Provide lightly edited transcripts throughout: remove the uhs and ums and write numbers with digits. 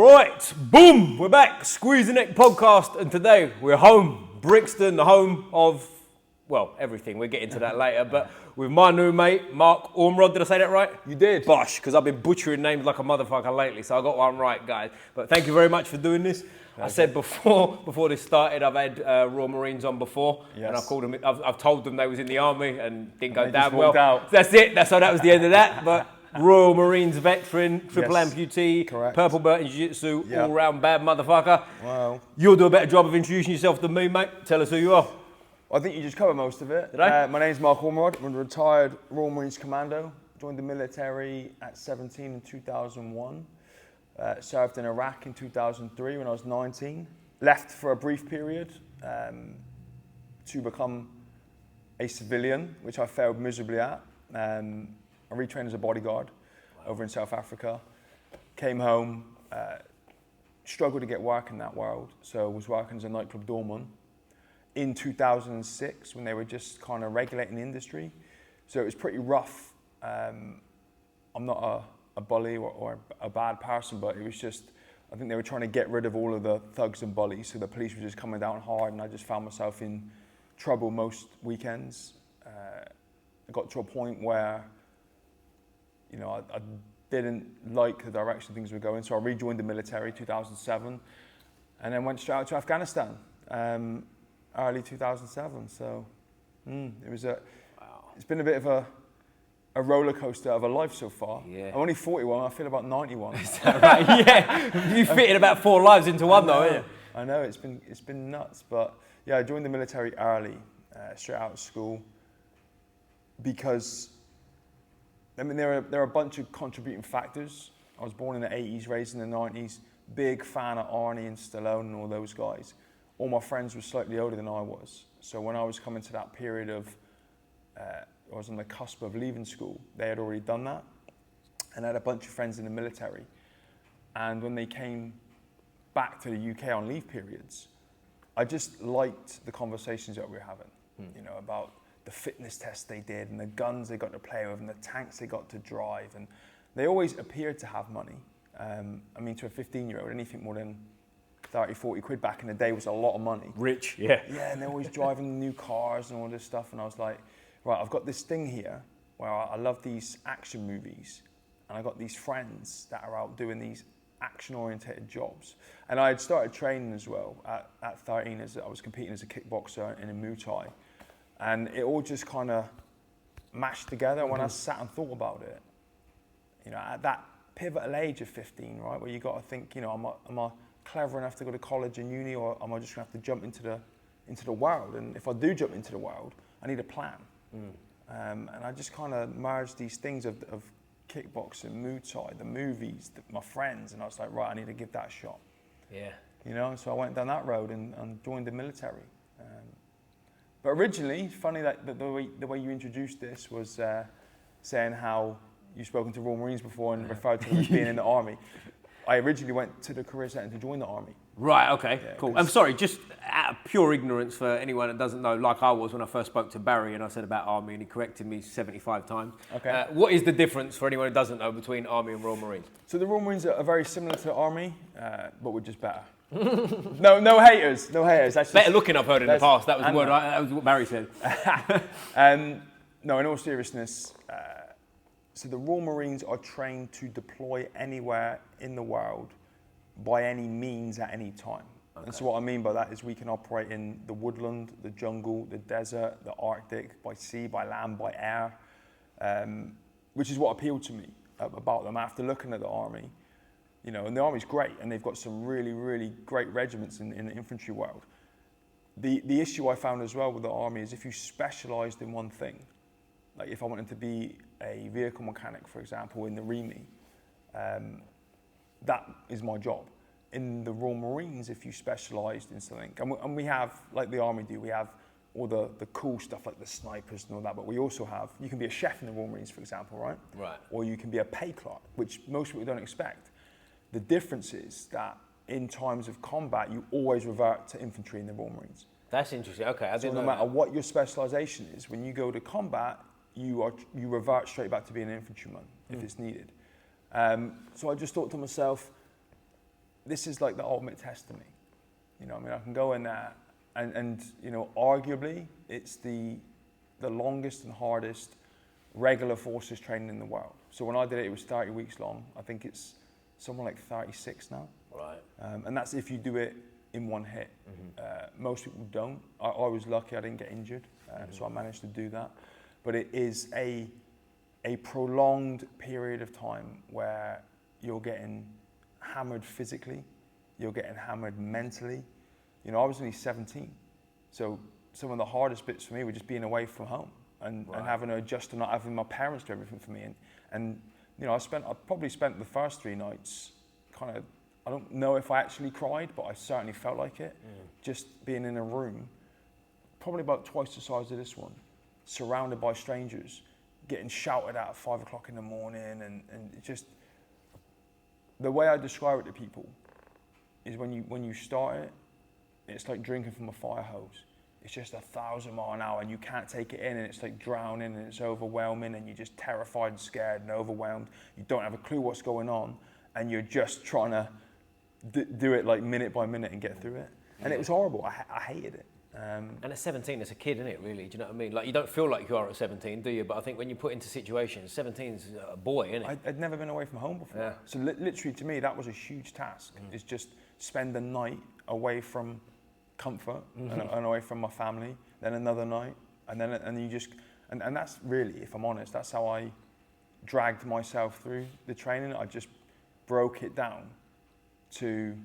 Right, boom, we're back, Squeeze the Neck podcast, and today we're home, Brixton, the home of, well, everything, we'll get into that later, but with my new mate, Mark Ormrod, did I say that right? You did. Bosh, because I've been butchering names like a motherfucker lately, so I got one right, guys. But thank you very much for doing this. I said before this started, I've had Royal Marines on before, and I called them. I've told them they was in the army and didn't go down well. Out. That's it. So that was the end of that. But Royal Marines veteran, triple amputee, correct. Purple belt in Jiu Jitsu, all round bad motherfucker. Wow. You'll do a better job of introducing yourself than me, mate. Tell us who you are. I think you just covered most of it. Did I? My name's Mark Ormrod. I'm a retired Royal Marines Commando. Joined the military at 17 in 2001. Served in Iraq in 2003 when I was 19. Left for a brief period to become a civilian, which I failed miserably at. I retrained as a bodyguard over in South Africa. Came home, struggled to get work in that world, so was working as a nightclub doorman in 2006 when they were just kind of regulating the industry. So it was pretty rough. I'm not a bully or a bad person, but it was just, I think they were trying to get rid of all of the thugs and bullies, so the police were just coming down hard, and I just found myself in trouble most weekends. I got to a point where, you know, I didn't like the direction things were going, so I rejoined the military 2007, and then went straight out to Afghanistan early 2007. So it's been a bit of a roller coaster of a life so far. Yeah. I'm only 41. I feel about 91. Is that right? Yeah, you fitted about 4 lives into one, though, haven't you? I know it's been nuts, but yeah, I joined the military early, straight out of school, because I mean there are a bunch of contributing factors. I was born in the 80s, raised in the 90s, big fan of Arnie and Stallone and all those guys. All my friends were slightly older than I was, so when I was coming to that period of I was on the cusp of leaving school, they had already done that, and I had a bunch of friends in the military. And when they came back to the UK on leave periods, I just liked the conversations that we were having, you know, about the fitness tests they did and the guns they got to play with and the tanks they got to drive. And they always appeared to have money. I mean, to a 15-year-old, anything more than 30, 40 quid back in the day was a lot of money. Rich, yeah. Yeah, and they're always driving new cars and all this stuff. And I was like, right, I've got this thing here where I love these action movies, and I got these friends that are out doing these action-oriented jobs. And I had started training as well at 13 as I was competing as a kickboxer in a Muay Thai. And it all just kind of mashed together when I sat and thought about it. You know, at that pivotal age of 15, right, where you got to think, you know, am I clever enough to go to college and uni, or am I just going to have to jump into the world? And if I do jump into the world, I need a plan. And I just kind of merged these things of kickboxing, Muay Thai, the movies, my friends, and I was like, right, I need to give that a shot. Yeah. You know, so I went down that road and joined the military. But originally, funny that the way you introduced this was saying how you've spoken to Royal Marines before and referred to them as being in the army. I originally went to the career centre to join the army. Right, okay, Yeah, cool. I'm sorry, just out of pure ignorance for anyone that doesn't know, like I was when I first spoke to Barry and I said about Army and he corrected me 75 times. Okay. What is the difference for anyone who doesn't know between Army and Royal Marines? So the Royal Marines are very similar to the Army, but we're just better. No haters. That's Better looking, I've heard in the past. That was the word. That was what Barry said. No, in all seriousness, so the Royal Marines are trained to deploy anywhere in the world by any means at any time. Okay. And so what I mean by that is we can operate in the woodland, the jungle, the desert, the Arctic, by sea, by land, by air, which is what appealed to me about them after looking at the Army. You know, and the Army's great, and they've got some really, really great regiments in the infantry world. The issue I found as well with the Army is if you specialised in one thing, like if I wanted to be a vehicle mechanic, for example, in the REME, that is my job. In the Royal Marines, if you specialised in something, and we have, like the Army do, we have all the cool stuff like the snipers and all that, but we also have, you can be a chef in the Royal Marines, for example, right? Right. Or you can be a pay clerk, which most people don't expect. The difference is that in times of combat, you always revert to infantry in the Royal Marines. That's interesting. Okay, I didn't know no matter that. what your specialisation is, when you go to combat, you revert straight back to being an infantryman if it's needed. So I just thought to myself, this is like the ultimate test to me. You know, I mean, I can go in there and you know, arguably it's the longest and hardest regular forces training in the world. So when I did it, it was 30 weeks long. I think it's somewhere like 36 now. Right. And that's if you do it in one hit. Most people don't. I was lucky I didn't get injured, so I managed to do that. But it is a prolonged period of time where you're getting hammered physically, you're getting hammered mentally. You know, I was only 17, so some of the hardest bits for me were just being away from home and having to adjust to not having my parents do everything for me. And you know, I probably spent the first 3 nights kind of, I don't know if I actually cried, but I certainly felt like it. Just being in a room, probably about twice the size of this one, surrounded by strangers, getting shouted at 5 o'clock in the morning, and just, the way I describe it to people is when you start it, it's like drinking from a fire hose. It's just 1,000 miles an hour and you can't take it in, and it's like drowning and it's overwhelming and you're just terrified and scared and overwhelmed. You don't have a clue what's going on and you're just trying to do it like minute by minute and get through it. And it was horrible. I hated it. And at 17, it's a kid, isn't it, really? Do you know what I mean? Like, you don't feel like you are at 17, do you? But I think when you put into situations, 17's a boy, isn't it? I'd never been away from home before. Yeah. So literally to me, that was a huge task. Is just spend the night away from comfort and away from my family, then another night, and you just, and that's really, if I'm honest, that's how I dragged myself through the training. I just broke it down to,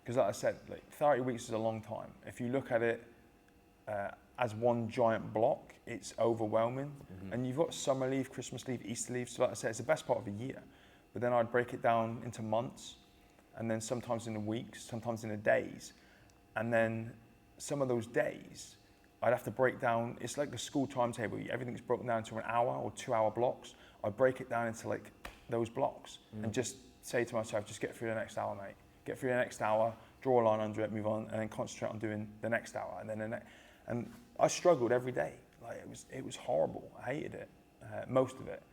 because like I said, like 30 weeks is a long time. If you look at it as one giant block, it's overwhelming. And you've got summer leave, Christmas leave, Easter leave. So like I said, it's the best part of the year. But then I'd break it down into months, and then sometimes into weeks, sometimes into days. And then some of those days, I'd have to break down, it's like the school timetable. Everything's broken down to an hour or 2 hour blocks. I'd break it down into like those blocks and just say to myself, just get through the next hour, mate. Get through the next hour, draw a line under it, move on, and then concentrate on doing the next hour. And then and I struggled every day. Like it was horrible. I hated it, most of it.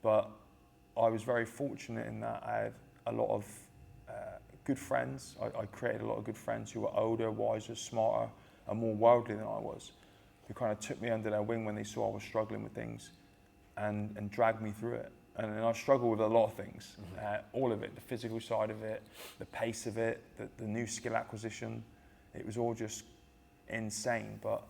But I was very fortunate in that I had a lot of good friends. I created a lot of good friends who were older, wiser, smarter, and more worldly than I was, who kind of took me under their wing when they saw I was struggling with things and dragged me through it. And I struggle with a lot of things, all of it, the physical side of it, the pace of it, the new skill acquisition. It was all just insane, but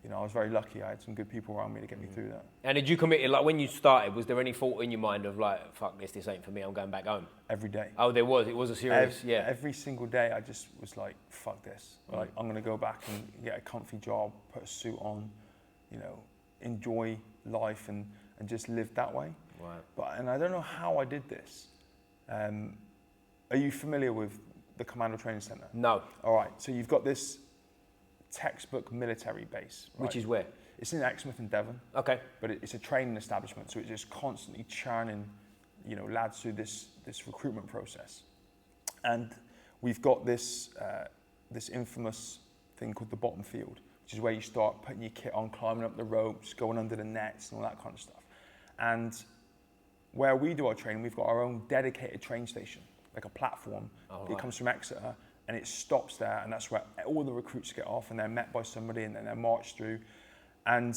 you know, I was very lucky. I had some good people around me to get me through that. And did you commit, like when you started, was there any thought in your mind of like, fuck this ain't for me, I'm going back home? Every day. Oh, there was. It was a serious, yeah. Every single day, I just was like, fuck this. Like, I'm gonna go back and get a comfy job, put a suit on, you know, enjoy life and just live that way. Right. And I don't know how I did this. Are you familiar with the Commando Training Center? No. All right, so you've got this textbook military base. Right? Which is where? It's in Exmouth in Devon. Okay. But it's a training establishment, so it's just constantly churning, you know, lads through this recruitment process. And we've got this infamous thing called the bottom field, which is where you start putting your kit on, climbing up the ropes, going under the nets and all that kind of stuff. And where we do our training, we've got our own dedicated train station, like a platform. It comes from Exeter, and it stops there, and that's where all the recruits get off, and they're met by somebody, and then they're marched through. And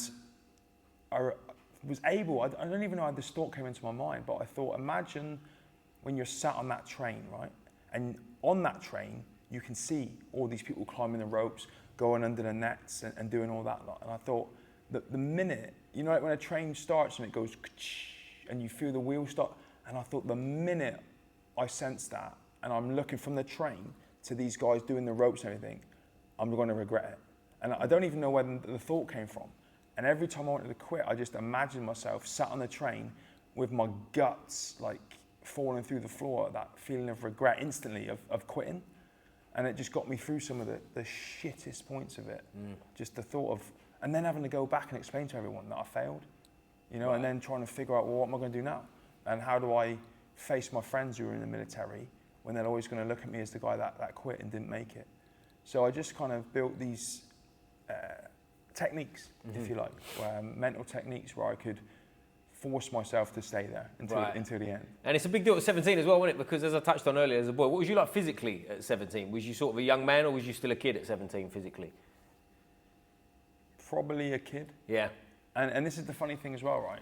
I was able, I don't even know how this thought came into my mind, but I thought, imagine when you're sat on that train, right? And on that train, you can see all these people climbing the ropes, going under the nets and doing all that lot. And I thought that the minute, you know, like when a train starts and it goes, and you feel the wheels start, and I thought the minute I sense that, and I'm looking from the train to these guys doing the ropes and everything, I'm going to regret it. And I don't even know where the thought came from. And every time I wanted to quit, I just imagined myself sat on the train with my guts like falling through the floor, that feeling of regret instantly of quitting. And it just got me through some of the shittest points of it. Just the thought of, and then having to go back and explain to everyone that I failed, you know, and then trying to figure out, well, what am I going to do now? And how do I face my friends who are in the military when they're always going to look at me as the guy that quit and didn't make it? So I just kind of built these techniques, if you like, mental techniques where I could force myself to stay there until the end. And it's a big deal at 17 as well, wasn't it? Because as I touched on earlier, as a boy, what was you like physically at 17? Was you sort of a young man, or was you still a kid at 17 physically? Probably a kid. Yeah. And this is the funny thing as well, right?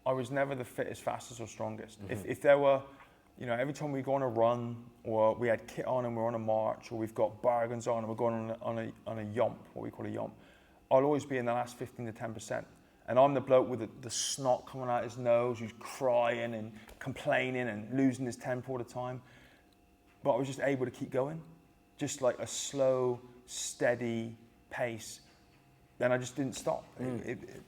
I was never the fittest, fastest, or strongest. If there were, every time we go on a run, or we had kit on and we're on a march, or we've got bargains on and we're going on a yomp, what we call a yomp, I'll always be in the last 15 to 10%. And I'm the bloke with the snot coming out his nose, who's crying and complaining and losing his temper all the time. But I was just able to keep going, just like a slow, steady pace. Then I just didn't stop.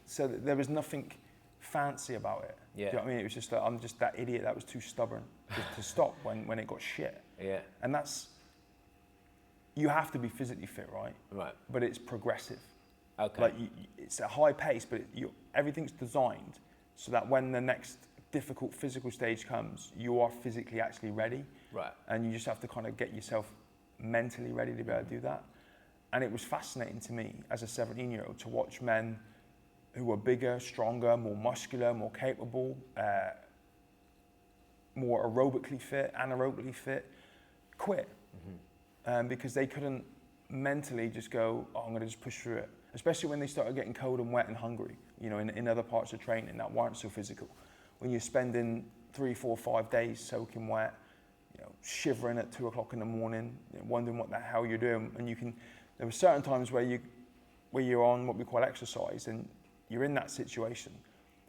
So there was nothing fancy about it. Yeah. Do you know what I mean? It was just like, I'm just that idiot that was too stubborn to stop when it got shit. Yeah. And you have to be physically fit, right? Right. But it's progressive. Okay. Like it's a high pace, but everything's designed so that when the next difficult physical stage comes, you are physically actually ready. Right. And you just have to kind of get yourself mentally ready to be able to do that. And it was fascinating to me as a 17-year-old to watch men who were bigger, stronger, more muscular, more capable, more aerobically fit, anaerobically fit, quit. Because they couldn't mentally just go, I'm going to just push through it. Especially when they started getting cold and wet and hungry, in other parts of training that weren't so physical. When you're spending 3, 4, 5 days soaking wet, shivering at 2 o'clock in the morning, wondering what the hell you're doing. And there were certain times where you're on what we call exercise and you're in that situation,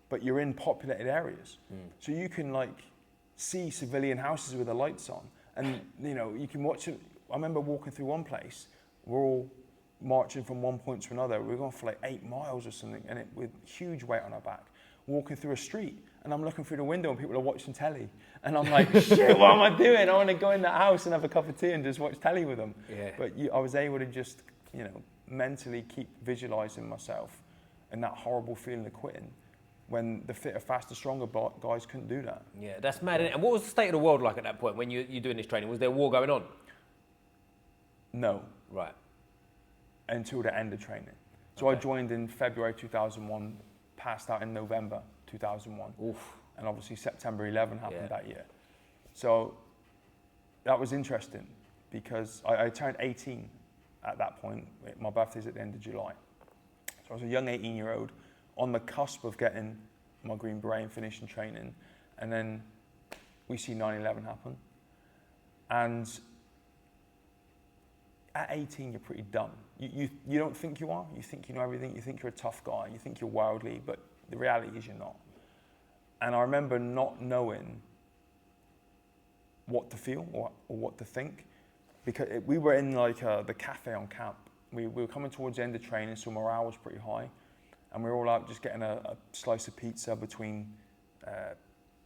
but you're in populated areas. So you can see civilian houses with the lights on, and you can watch it. I remember walking through one place, we're all marching from one point to another. We were going for 8 miles or something, and with huge weight on our back, walking through a street, and I'm looking through the window and people are watching telly, and I'm like, shit, what am I doing? I want to go in that house and have a cup of tea and just watch telly with them. Yeah. But I was able to just, mentally keep visualizing myself and that horrible feeling of quitting when the fitter, faster, stronger guys couldn't do that. Yeah, that's mad, isn't it? And what was the state of the world like at that point when you're doing this training? Was there a war going on? No. Right. Until the end of training. So I joined in February 2001, passed out in November 2001. Oof. And obviously September 11 happened that year. So that was interesting because I turned 18 at that point. My birthday's at the end of July. So I was a young 18-year-old on the cusp of getting my Green Beret and finishing training. And then we see 9/11 happen. And at 18, you're pretty dumb. You don't think you are. You think you know everything. You think you're a tough guy. You think you're worldly, but the reality is you're not. And I remember not knowing what to feel or what to think, because we were in the cafe on camp. We were coming towards the end of training, so morale was pretty high, and we were all out just getting a slice of pizza between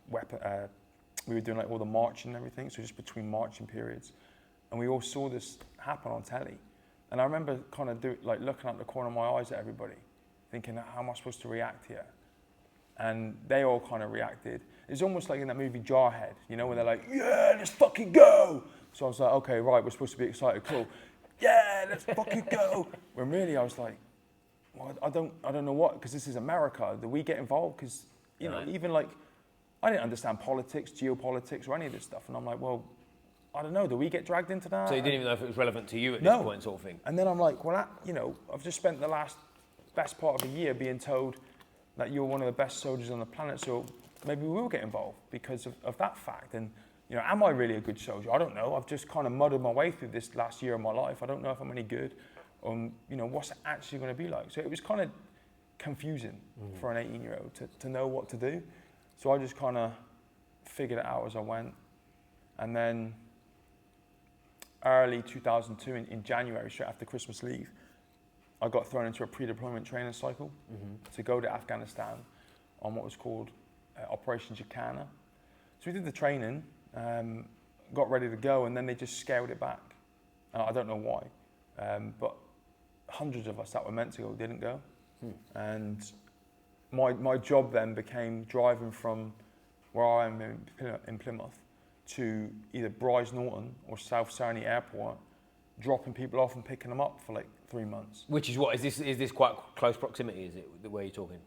we were doing all the marching and everything, so just between marching periods. And we all saw this happen on telly. And I remember kind of looking out the corner of my eyes at everybody, thinking, how am I supposed to react here? And they all kind of reacted. It's almost like in that movie Jarhead, where they're like, yeah, let's fucking go. So I was like, okay, right, we're supposed to be excited, cool. Yeah, let's fucking go. When really I was like, well, I don't know what, because this is America. Do we get involved? Because, even I didn't understand politics, geopolitics, or any of this stuff. And I'm like, well, I don't know, do we get dragged into that? So you didn't even know if it was relevant to you at this point, sort of thing? And then I'm like, well, I've just spent the best part of a year being told that you're one of the best soldiers on the planet, so maybe we will get involved because of that fact. And, am I really a good soldier? I don't know. I've just kind of muddled my way through this last year of my life. I don't know if I'm any good, what's it actually going to be like. So it was kind of confusing for an 18-year-old to know what to do. So I just kind of figured it out as I went. And then early 2002, in January, straight after Christmas leave, I got thrown into a pre-deployment training cycle to go to Afghanistan on what was called Operation Jacana. So we did the training, got ready to go, and then they just scaled it back. And I don't know why, but hundreds of us that were meant to go didn't go. And my job then became driving from where I am in Plymouth to either Bryce Norton or South Cerney Airport, dropping people off and picking them up for 3 months. Which is what, is this quite close proximity, is it, where you're talking?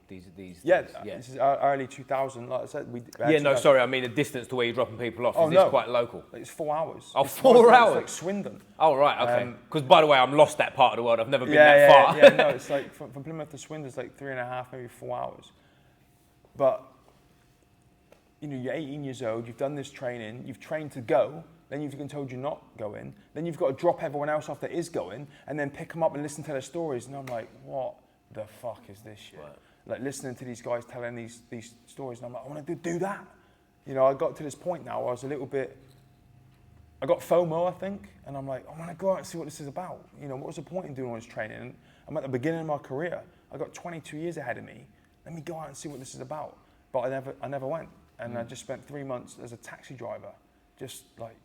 Yeah, this is early 2000, like I said. Sorry, I mean the distance to where you're dropping people off. Oh, is this quite local? It's 4 hours. Oh, 4 hours? It's like Swindon. Oh, right, okay. Because, by the way, I'm lost that part of the world. I've never been that far. Yeah, no, it's like from Plymouth to Swindon, it's like 3.5, maybe 4 hours. But, you know, you're 18 years old, you've done this training, you've trained to go, then you've been told you're not going, then you've got to drop everyone else off that is going, and then pick them up and listen to their stories. And I'm like, what the fuck is this shit? Right. Like listening to these guys telling these stories, and I'm like, I want to do that. You know, I got to this point now where I was a little bit, I got FOMO, I think, and I'm like, I want to go out and see what this is about. You know, what was the point in doing all this training? And I'm at the beginning of my career. I got 22 years ahead of me. Let me go out and see what this is about. But I never went, and I just spent 3 months as a taxi driver, just like,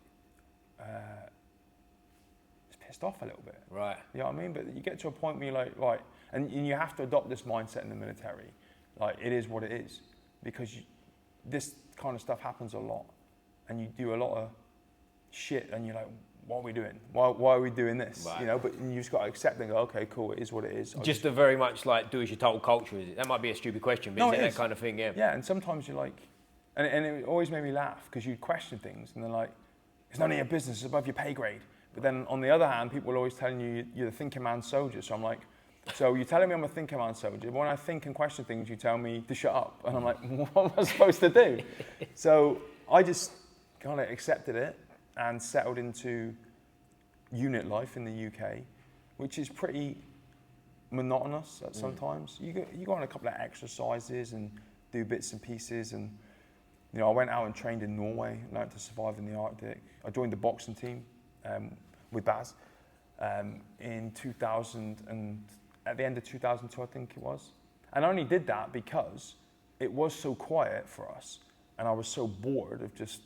just pissed off a little bit. Right. You know what I mean? But you get to a point where you're like, right, and you have to adopt this mindset in the military. Like, it is what it is. Because this kind of stuff happens a lot. And you do a lot of shit, and you're like, what are we doing? Why are we doing this? Right. You know, but you just got to accept and go, okay, cool, it is what it is. Just a very much like do as you're told culture, is it? That might be a stupid question, but is it that kind of thing? Yeah. Yeah, and sometimes you're like, and it always made me laugh, because you question things, and they're like, it's none of your business, it's above your pay grade. But then on the other hand, people are always telling you you're the thinking man soldier. So I'm like, so you're telling me I'm a thinking man soldier, but when I think and question things, you tell me to shut up. And I'm like, what am I supposed to do? So I just kind of accepted it and settled into unit life in the UK, which is pretty monotonous at sometimes. You go on a couple of exercises and do bits and pieces, and you know, I went out and trained in Norway, learned to survive in the Arctic. I joined the boxing team with Baz in 2000, and at the end of 2002, I think it was. And I only did that because it was so quiet for us, and I was so bored of just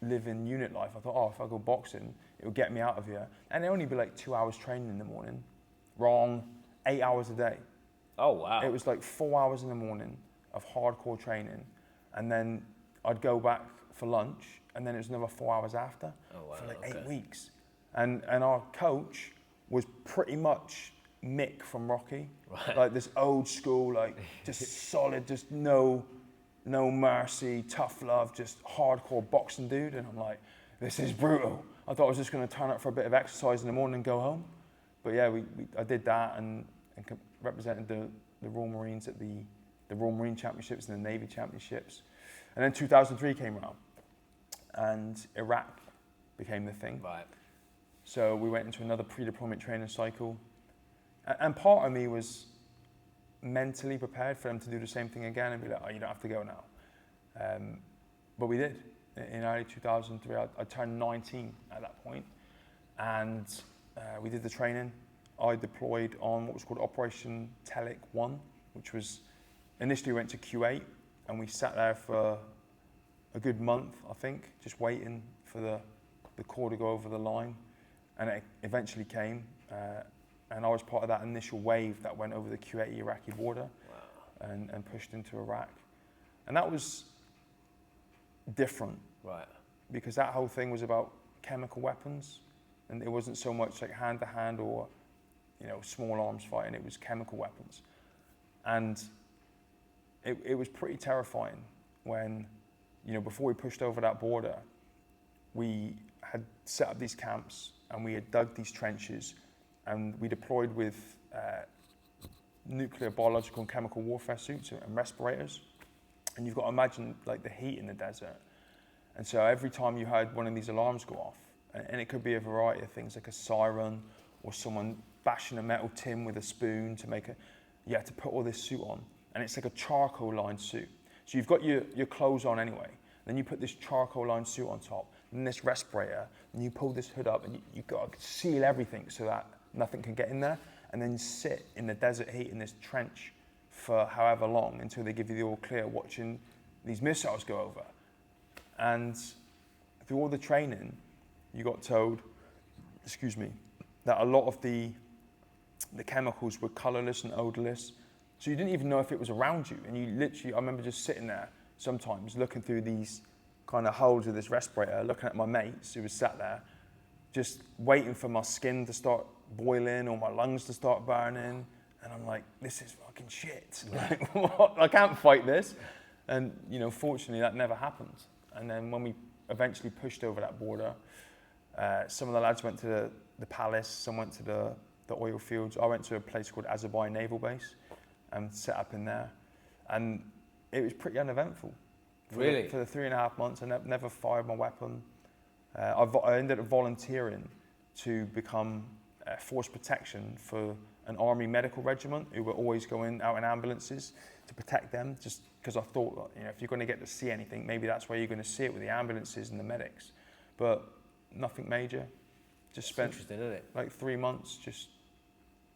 living unit life. I thought, oh, if I go boxing, it would get me out of here. And it'd only be like 2 hours training in the morning. Wrong, 8 hours a day. Oh, wow. It was like 4 hours in the morning of hardcore training, and then I'd go back for lunch, and then it was another 4 hours after for like 8 weeks. And our coach was pretty much Mick from Rocky, like this old school, like just solid, just no mercy, tough love, just hardcore boxing dude. And I'm like, this is brutal. I thought I was just going to turn up for a bit of exercise in the morning and go home. But yeah, I did that and represented the Royal Marines at the Royal Marine Championships and the Navy Championships. And then 2003 came around, and Iraq became the thing. Right. So we went into another pre-deployment training cycle. And part of me was mentally prepared for them to do the same thing again and be like, oh, you don't have to go now. But we did. In early 2003, I turned 19 at that point, and we did the training. I deployed on what was called Operation Telic 1, which was, initially went to Q8, and we sat there for a good month, I think, just waiting for the Corps to go over the line. And it eventually came, and I was part of that initial wave that went over the Q8 Iraqi border. Wow. and pushed into Iraq. And that was different, right? Because that whole thing was about chemical weapons, and it wasn't so much like hand-to-hand or, you know, small arms fighting. It was chemical weapons, and it was pretty terrifying when, you know, before we pushed over that border, we had set up these camps and we had dug these trenches, and we deployed with nuclear, biological, and chemical warfare suits and respirators. And you've got to imagine like the heat in the desert. And so every time you heard one of these alarms go off, and it could be a variety of things like a siren or someone bashing a metal tin with a spoon to make you had to put all this suit on. And it's like a charcoal lined suit. So you've got your clothes on anyway. Then you put this charcoal lined suit on top, and this respirator, and you pull this hood up, and you've got to seal everything so that nothing can get in there, and then sit in the desert heat in this trench for however long until they give you the all clear, watching these missiles go over. And through all the training, you got told, that a lot of the chemicals were colorless and odorless, so you didn't even know if it was around you. And you literally, I remember just sitting there sometimes looking through these kind of holes of this respirator, looking at my mates who was sat there, just waiting for my skin to start boiling or my lungs to start burning. And I'm like, this is fucking shit. Like, what? I can't fight this. And, you know, fortunately that never happened. And then when we eventually pushed over that border, some of the lads went to the palace, some went to the oil fields. I went to a place called Azerbaijan Naval Base and set up in there. And it was pretty uneventful. Really? For the 3.5 months, I never fired my weapon. I ended up volunteering to become force protection for an army medical regiment who were always going out in ambulances to protect them, just because I thought, you know, if you're going to get to see anything, maybe that's where you're going to see it, with the ambulances and the medics. But nothing major. Just spent interesting, isn't it? like 3 months just,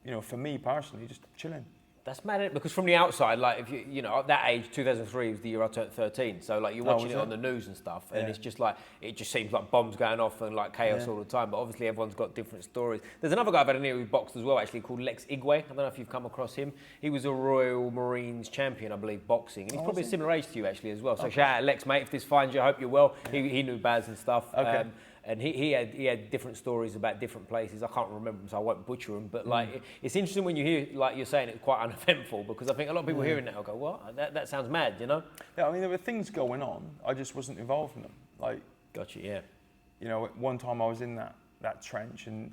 you know, for me personally, just chilling. That's mad, isn't it? Because from the outside, like, if you know, at that age, 2003 was the year I turned 13. So, like, you're watching it on the news and stuff, and it's just like, it just seems like bombs going off and like chaos all the time. But obviously, everyone's got different stories. There's another guy I've had in here who boxed as well, actually, called Lex Igwe. I don't know if you've come across him. He was a Royal Marines champion, I believe, boxing. And he's probably a similar age to you, actually, as well. So, shout out, Lex, mate. If this finds you, I hope you're well. He knew Baz and stuff. Okay. And he had different stories about different places. I can't remember them, so I won't butcher them. But like, it's interesting when you hear, like you're saying, it's quite uneventful, because I think a lot of people hearing that will go, "What? That sounds mad," you know? Yeah, I mean, there were things going on. I just wasn't involved in them. Like, Gotcha, yeah. you know, one time I was in that trench, and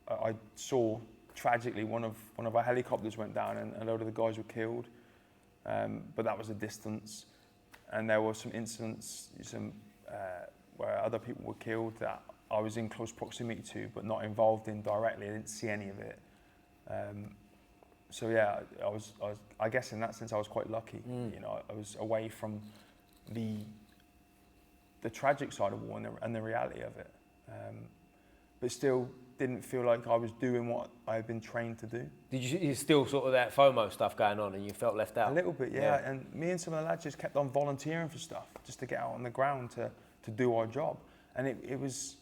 I saw tragically one of our helicopters went down, and a load of the guys were killed. But that was a distance, and there were some incidents, where other people were killed that I was in close proximity to, but not involved in directly. I didn't see any of it. So yeah, I guess in that sense I was quite lucky. You know, I was away from the tragic side of war and the reality of it, but still didn't feel like I was doing what I had been trained to do. Did you still sort of that FOMO stuff going on, and you felt left out? A little bit, yeah. And me and some of the lads just kept on volunteering for stuff, just to get out on the ground to do our job. And it was,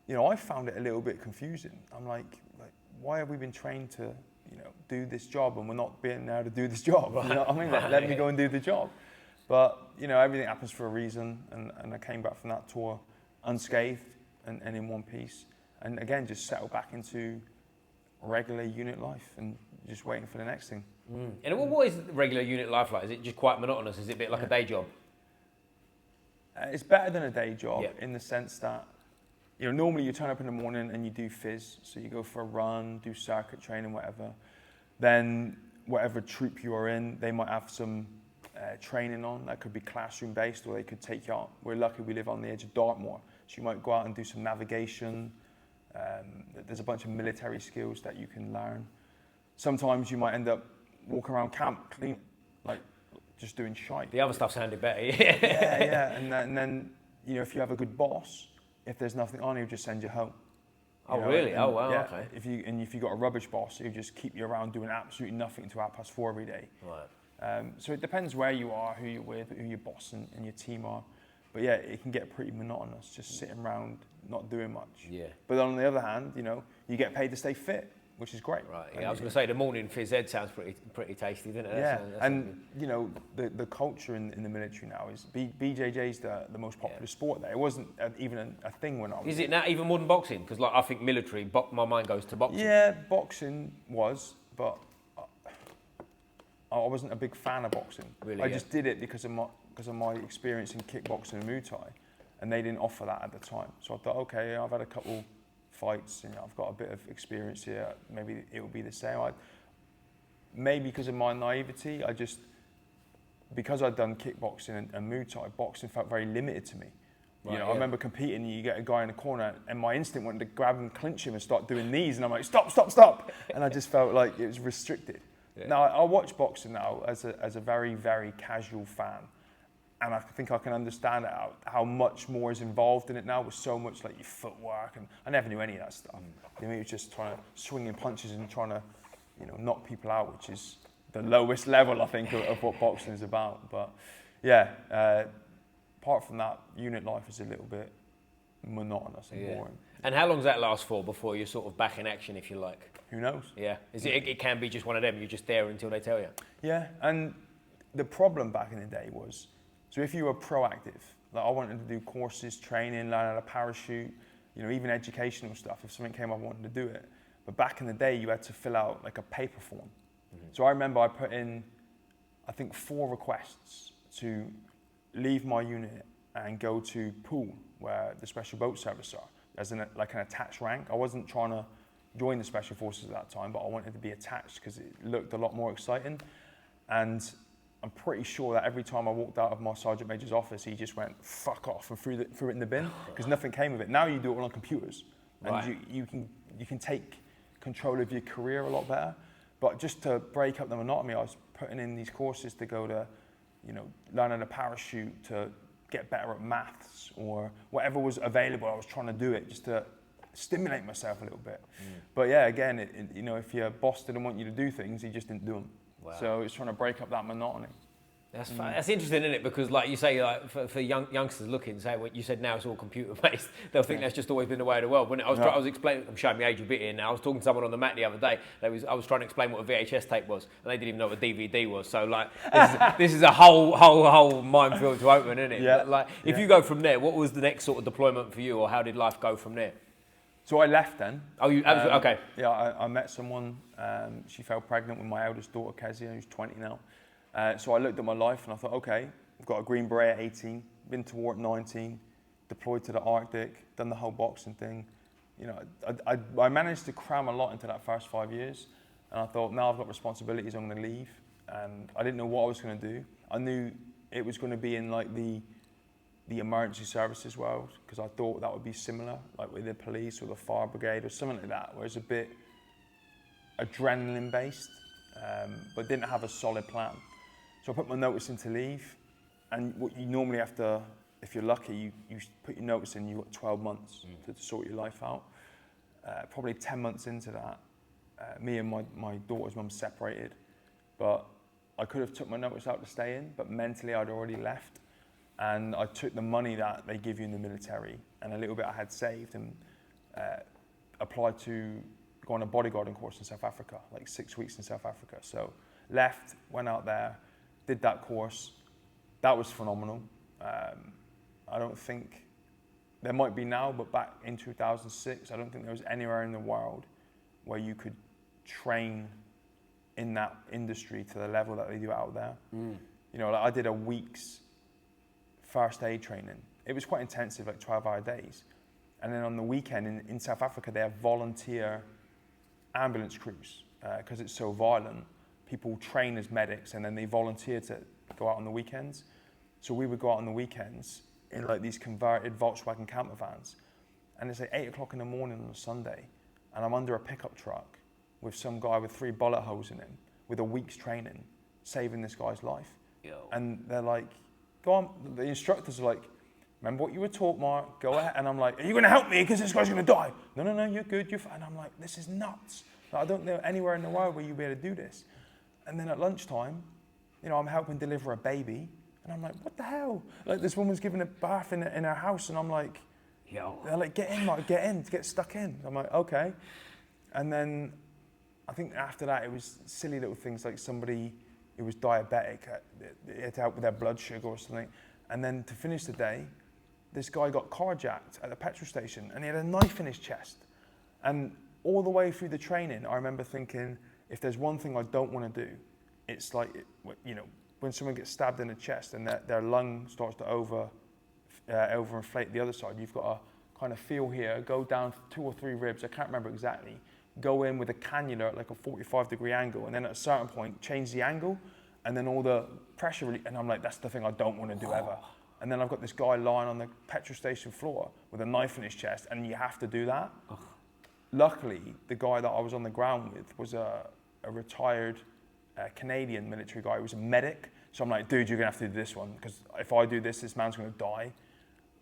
you know, I found it a little bit confusing. I'm like, why have we been trained to, you know, do this job, and we're not being able to do this job? Right. You know what I mean? Like, let me go and do the job. But, you know, everything happens for a reason, and I came back from that tour unscathed and in one piece. And again, just settled back into regular unit life and just waiting for the next thing. And what is regular unit life like? Is it just quite monotonous? Is it a bit like a day job? It's better than a day job in the sense that, you know, normally you turn up in the morning and you do phys, so you go for a run, do circuit training, whatever. Then whatever troop you are in, they might have some training on. That could be classroom based, or they could take you out. We're lucky we live on the edge of Dartmoor, so you might go out and do some navigation. There's a bunch of military skills that you can learn. Sometimes you might end up walking around camp clean, like just doing shite. The other stuff sounded better, yeah. And then, you know, if you have a good boss, if there's nothing on, he'll just send you home. Oh, really? Oh, wow, yeah, okay. If you got a rubbish boss, he'll just keep you around doing absolutely nothing until 4:30 every day. Right. So it depends where you are, who you're with, who your boss and your team are. But yeah, it can get pretty monotonous, just sitting around, not doing much. Yeah. But on the other hand, you know, you get paid to stay fit, which is great. Right, yeah, I was going to say the morning phys ed sounds pretty tasty, doesn't it? Yeah, and you know, the culture in the military now is BJJ is the most popular sport there. It wasn't even a thing when I was. Is it now even more than boxing? Because like I think military, my mind goes to boxing. Yeah, boxing was, but I wasn't a big fan of boxing. Really, I just did it because of my experience in kickboxing and Muay Thai, and they didn't offer that at the time. So I thought, okay, I've had a couple fights, and I've got a bit of experience here. Maybe it will be the same. Maybe because of my naivety, because I'd done kickboxing and Muay Thai, boxing felt very limited to me. Right, you know, I remember competing, and you get a guy in the corner, and my instinct went to grab him, clinch him, and start doing knees, and I'm like, stop, and I just felt like it was restricted. Yeah. Now I watch boxing now as a very, very casual fan, and I think I can understand how much more is involved in it now, with so much like your footwork, and I never knew any of that stuff. You know, it was just trying to swing in punches and trying to, you know, knock people out, which is the lowest level I think of what boxing is about. But yeah, apart from that, unit life is a little bit monotonous and boring. And how long does that last for before you're sort of back in action, if you like? Who knows? Yeah, it can be just one of them. You're just there until they tell you. Yeah, and the problem back in the day was, so if you were proactive, like I wanted to do courses, training, learn how to parachute, you know, even educational stuff. If something came up, I wanted to do it. But back in the day, you had to fill out like a paper form. So I remember I put in, I think 4 requests to leave my unit and go to pool, where the special boat service are, as like an attached rank. I wasn't trying to join the special forces at that time, but I wanted to be attached because it looked a lot more exciting. And I'm pretty sure that every time I walked out of my sergeant major's office, he just went, fuck off, and threw it in the bin, because nothing came of it. Now you do it all on computers, and you can take control of your career a lot better. But just to break up the monotony, I was putting in these courses to go to, you know, learning a parachute, to get better at maths, or whatever was available. I was trying to do it just to stimulate myself a little bit. But yeah, again, you know, if your boss didn't want you to do things, he just didn't do them. Wow. So it's trying to break up that monotony. That's that's interesting, isn't it? Because like you say, like for youngsters looking, say what you said now, it's all computer based. They'll think that's just always been the way of the world. When I was explaining, I'm showing my age a bit here now. I was talking to someone on the mat the other day. I was trying to explain what a VHS tape was, and they didn't even know what a DVD was. So like, this is a whole minefield to open, isn't it? Yeah. But like, if you go from there, what was the next sort of deployment for you, or how did life go from there? So I left then. Oh, you okay? Yeah, I met someone. She fell pregnant with my eldest daughter, Kezia, who's 20 now. So I looked at my life and I thought, okay, I've got a Green Beret at 18, been to war at 19, deployed to the Arctic, done the whole boxing thing. You know, I managed to cram a lot into that first 5 years, and I thought, now I've got responsibilities, I'm going to leave. And I didn't know what I was going to do. I knew it was going to be in like the emergency services world, because I thought that would be similar, like with the police or the fire brigade or something like that, where it's a bit adrenaline based, but didn't have a solid plan. So I put my notice in to leave, and what you normally have to, if you're lucky, you put your notice in, you've got 12 months to sort your life out. Probably 10 months into that, me and my daughter's mum separated, but I could have took my notice out to stay in, but mentally I'd already left. And I took the money that they give you in the military and a little bit I had saved, and applied to go on a bodyguarding course in South Africa, like 6 weeks in South Africa. So left, went out there, did that course. That was phenomenal. I don't think, there might be now, but back in 2006, I don't think there was anywhere in the world where you could train in that industry to the level that they do out there. You know, like I did a week's first aid training. It was quite intensive, like 12-hour days. And then on the weekend in South Africa, they have volunteer ambulance crews, because it's so violent. People train as medics and then they volunteer to go out on the weekends. So we would go out on the weekends in like these converted Volkswagen camper vans. And it's like 8 o'clock in the morning on a Sunday, and I'm under a pickup truck with some guy with 3 bullet holes in him with a week's training, saving this guy's life. And they're like, go on, the instructors are like, remember what you were taught, Mark, go ahead. And I'm like, are you gonna help me, because this guy's gonna die? No, you're good, you're fine. And I'm like, this is nuts. Like, I don't know anywhere in the world where you'll be able to do this. And then at lunchtime, you know, I'm helping deliver a baby, and I'm like, what the hell? Like, this woman's giving a bath in her house, and I'm like, they're like, get in, Mark, get stuck in. I'm like, okay. And then I think after that, it was silly little things like somebody who was diabetic, they had to help with their blood sugar or something. And then to finish the day, this guy got carjacked at a petrol station, and he had a knife in his chest. And all the way through the training, I remember thinking, if there's one thing I don't want to do, it's like, you know, when someone gets stabbed in the chest and their lung starts to overinflate the other side, you've got to kind of feel here, go down 2 or 3 ribs, I can't remember exactly, go in with a cannula at like a 45-degree angle, and then at a certain point, change the angle, and then all the pressure, and I'm like, that's the thing I don't want to do ever. And then I've got this guy lying on the petrol station floor with a knife in his chest, and you have to do that. Luckily, the guy that I was on the ground with was a retired Canadian military guy. He was a medic. So I'm like, dude, you're going to have to do this one, because if I do this man's going to die.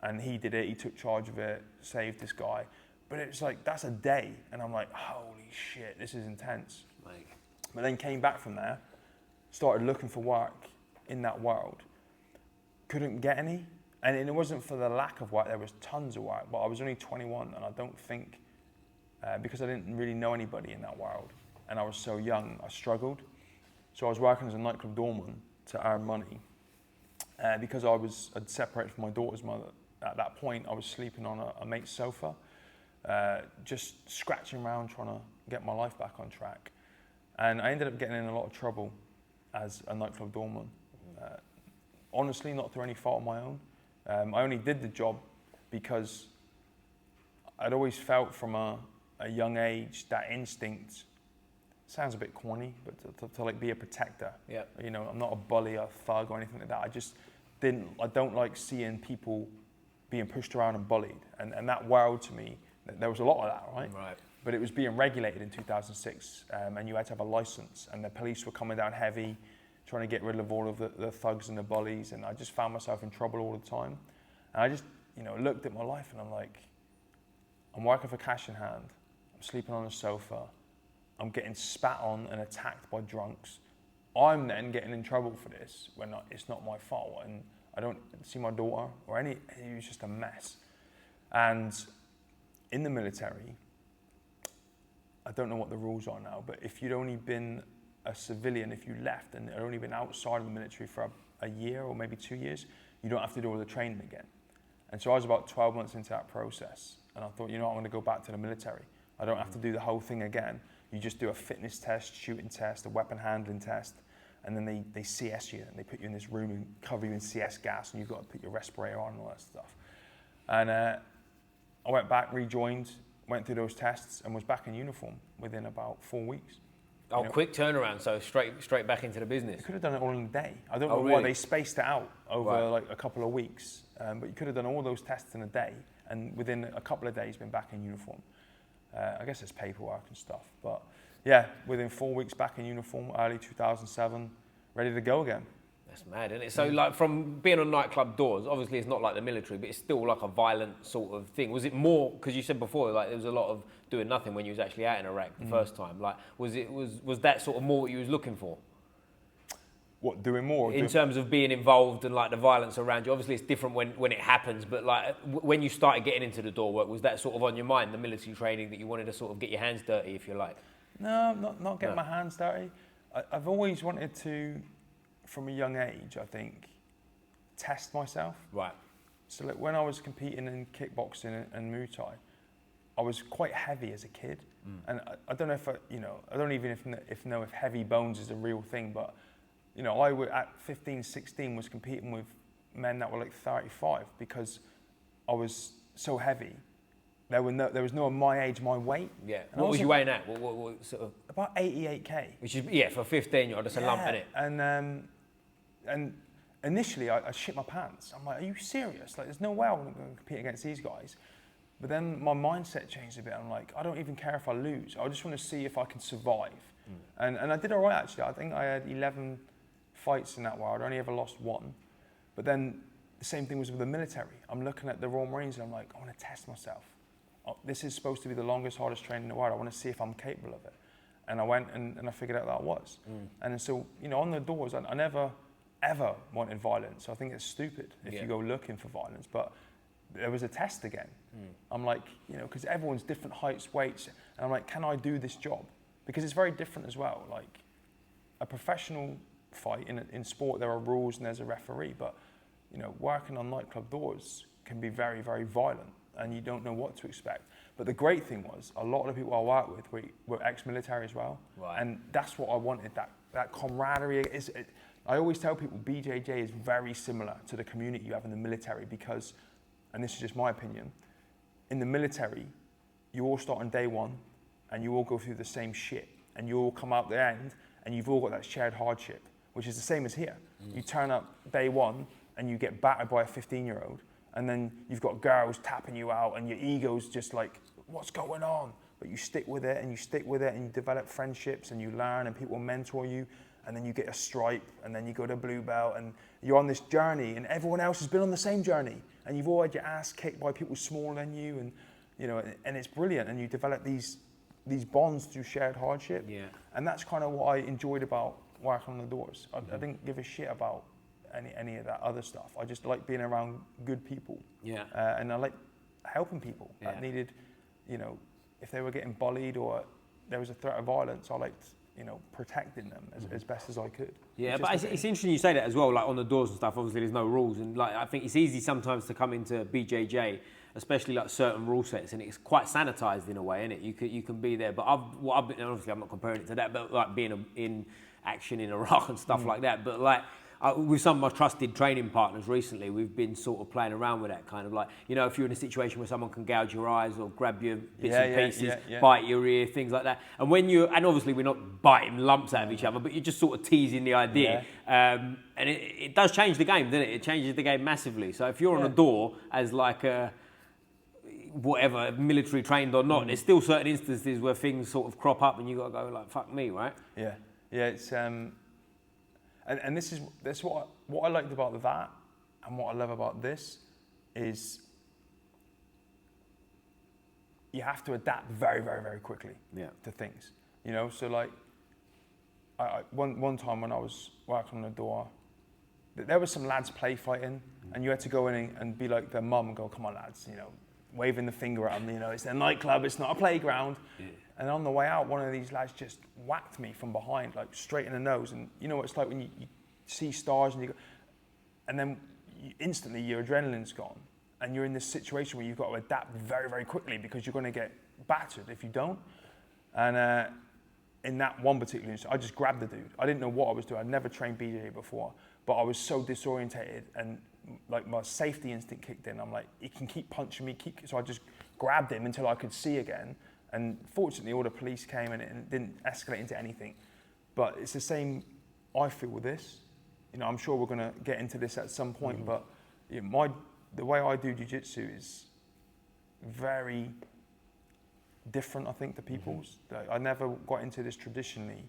And he did it. He took charge of it, saved this guy. But it's like, that's a day. And I'm like, holy shit, this is intense. But then came back from there, started looking for work in that world. Couldn't get any. And it wasn't for the lack of work. There was tons of work. But I was only 21, and I don't think, because I didn't really know anybody in that world, and I was so young, I struggled. So I was working as a nightclub doorman to earn money. Because I'd separated from my daughter's mother. At that point, I was sleeping on a mate's sofa. just scratching around trying to get my life back on track. And I ended up getting in a lot of trouble as a nightclub doorman. Honestly, not through any fault of my own. I only did the job because I'd always felt from a young age that instinct, sounds a bit corny, but to like be a protector. Yeah. You know, I'm not a bully, a thug or anything like that. I don't like seeing people being pushed around and bullied. And that world to me, there was a lot of that, right? Right. But it was being regulated in 2006, and you had to have a license, and the police were coming down heavy, trying to get rid of all of the thugs and the bullies, and I just found myself in trouble all the time. And I just, looked at my life, and I'm like, I'm working for cash in hand, I'm sleeping on a sofa, I'm getting spat on and attacked by drunks. I'm then getting in trouble for this when it's not my fault, and I don't see my daughter or it was just a mess. And in the military, I don't know what the rules are now, but if you'd only been a civilian, if you left and had only been outside of the military for a year or maybe 2 years, you don't have to do all the training again. And so I was about 12 months into that process, and I thought, I'm going to go back to the military. I don't have to do the whole thing again. You just do a fitness test, shooting test, a weapon handling test, and then they CS you, and they put you in this room and cover you in CS gas, and you've got to put your respirator on and all that stuff. And I went back, rejoined, went through those tests, and was back in uniform within about 4 weeks. Oh, quick turnaround, so straight back into the business. You could have done it all in a day. I don't know really? why they spaced it out over like a couple of weeks, but you could have done all those tests in a day, and within a couple of days been back in uniform. I guess there's paperwork and stuff, but yeah, within 4 weeks back in uniform, early 2007, ready to go again. That's mad, isn't it? So like from being on nightclub doors, obviously it's not like the military, but it's still like a violent sort of thing. Was it more, because you said before, like there was a lot of doing nothing when you was actually out in Iraq the first time. Like was that sort of more what you was looking for? What, doing more? In terms of being involved and like the violence around you. Obviously it's different when it happens, but like when you started getting into the door work, was that sort of on your mind, the military training, that you wanted to sort of get your hands dirty, if you like? No, not getting my hands dirty. I've always wanted to, from a young age, I think, test myself. Right. So like when I was competing in kickboxing and Muay Thai, I was quite heavy as a kid. And I don't know if I don't even know if heavy bones is a real thing, but I would, at 15, 16 was competing with men that were like 35 because I was so heavy. There was no my age, my weight. Yeah. And what was you weighing at? What sort of? About 88k. Which is, for a 15-year-old, that's a lump, isn't it? And initially I shit my pants. I'm like, are you serious? Like, there's no way I'm going to compete against these guys. But then my mindset changed a bit. I'm like, I don't even care if I lose. I just want to see if I can survive. And I did all right, actually. I think I had 11 fights in that world. I only ever lost one. But then the same thing was with the military. I'm looking at the Royal Marines and I'm like, I want to test myself. This is supposed to be the longest, hardest training in the world. I want to see if I'm capable of it. And I went and I figured out that I was. And so, on the doors, I never, ever wanted violence. I think it's stupid if you go looking for violence. But there was a test again. I'm like, because everyone's different heights, weights. And I'm like, can I do this job? Because it's very different as well. Like a professional fight in sport, there are rules and there's a referee. But, working on nightclub doors can be very, very violent. And you don't know what to expect. But the great thing was, a lot of the people I worked with were ex-military as well. Right. And that's what I wanted, that camaraderie. I always tell people BJJ is very similar to the community you have in the military because, and this is just my opinion, in the military, you all start on day one and you all go through the same shit. And you all come out the end and you've all got that shared hardship, which is the same as here. You turn up day one and you get battered by a 15-year-old. And then you've got girls tapping you out and your ego's just like, what's going on? But you stick with it and you stick with it and you develop friendships and you learn and people mentor you and then you get a stripe and then you go to blue belt and you're on this journey and everyone else has been on the same journey and you've all had your ass kicked by people smaller than you and and it's brilliant and you develop these bonds through shared hardship. Yeah. And that's kind of what I enjoyed about working on the doors. I didn't give a shit about any of that other stuff. I just like being around good people. Yeah. And I like helping people that needed, if they were getting bullied or there was a threat of violence, I liked, protecting them as best as I could. Yeah, but it's interesting you say that as well, like on the doors and stuff, obviously there's no rules. And like, I think it's easy sometimes to come into BJJ especially like certain rule sets, and it's quite sanitized in a way, isn't it? You can be there, but I've been, obviously I'm not comparing it to that, but like being in action in Iraq and stuff like that, but like. With some of my trusted training partners recently, we've been sort of playing around with that kind of like, you know, if you're in a situation where someone can gouge your eyes or grab your bits and pieces, bite your ear, things like that. And and obviously we're not biting lumps out of each other, but you're just sort of teasing the idea. And it does change the game, doesn't it? It changes the game massively. So if you're on a door as like a, whatever, military trained or not, there's still certain instances where things sort of crop up and you got to go like, fuck me, right? Yeah, it's... And this is what I liked about that, and what I love about this is you have to adapt very, very, very quickly to things. You know, so like one time when I was working on the door, there was some lads play fighting, and you had to go in and be like their mum and go, "Come on, lads," you know, waving the finger at them. You know, it's their nightclub, it's not a playground. Yeah. And on the way out, one of these lads just whacked me from behind, like straight in the nose. And you know what it's like when you see stars and you go, and then instantly your adrenaline's gone, and you're in this situation where you've got to adapt very, very quickly because you're going to get battered if you don't. And in that one particular instance, I just grabbed the dude. I didn't know what I was doing. I'd never trained BJJ before, but I was so disorientated, and like my safety instinct kicked in. I'm like, he can keep punching me, so I just grabbed him until I could see again. And fortunately, all the police came and it didn't escalate into anything. But it's the same I feel with this. You know, I'm sure we're going to get into this at some point, but you know, the way I do jiu-jitsu is very different, I think, to people's. Like, I never got into this traditionally,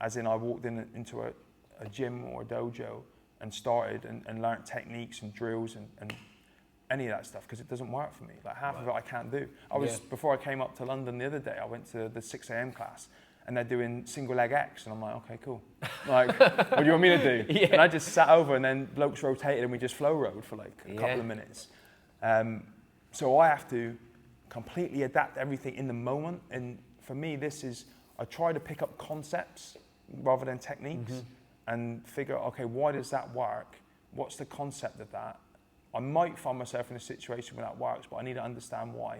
as in I walked into a gym or a dojo and started and learnt techniques and drills and any of that stuff, because it doesn't work for me. Like half of it I can't do. Before I came up to London the other day, I went to the 6 a.m. class, and they're doing single leg X, and I'm like, okay, cool. Like, what do you want me to do? And I just sat over, and then blokes rotated, and we just flow rode for like a couple of minutes. So I have to completely adapt everything in the moment. And for me, I try to pick up concepts rather than techniques, and figure, okay, why does that work? What's the concept of that? I might find myself in a situation where that works, but I need to understand why.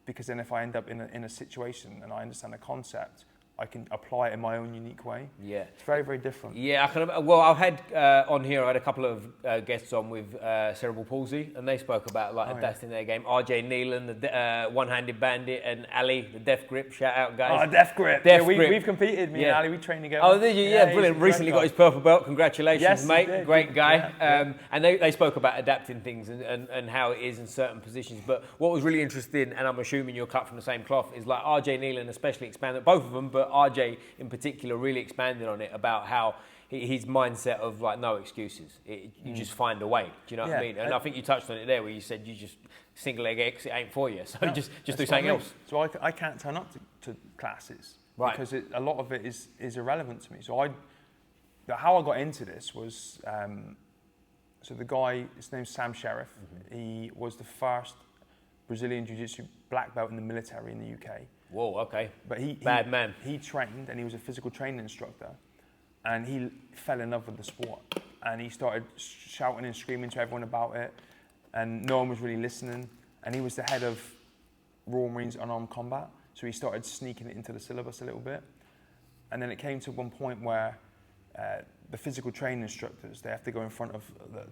Because then if I end up in a situation and I understand the concept, I can apply it in my own unique way. Yeah. It's very, very different. Yeah, I've had on here, I had a couple of guests on with cerebral palsy, and they spoke about like adapting their game. RJ Neelan, the one-handed bandit, and Ali, the death grip. Shout out, guys. Oh, death grip. We've competed, me and Ali, we trained together. Oh, did you? Yeah, brilliant. Recently got his purple belt. Congratulations, mate. Great guy. Yeah. And they spoke about adapting things and how it is in certain positions. But what was really interesting, and I'm assuming you're cut from the same cloth, is like RJ Neelan especially expanded, both of them, but RJ in particular really expanded on it about how his mindset of like no excuses. You just find a way. Do you know what I mean? And I think you touched on it there where you said you just single leg X, it ain't for you. So just do something else. So I can't turn up to classes because a lot of it is irrelevant to me. So how I got into this was so the guy, his name's Sam Sheriff. He was the first Brazilian Jiu-Jitsu black belt in the military in the UK. Whoa, okay. But he trained, and he was a physical training instructor, and he fell in love with the sport, and he started shouting and screaming to everyone about it, and no one was really listening. And he was the head of Royal Marines Unarmed Combat, so he started sneaking it into the syllabus a little bit. And then it came to one point where the physical training instructors, they have to go in front of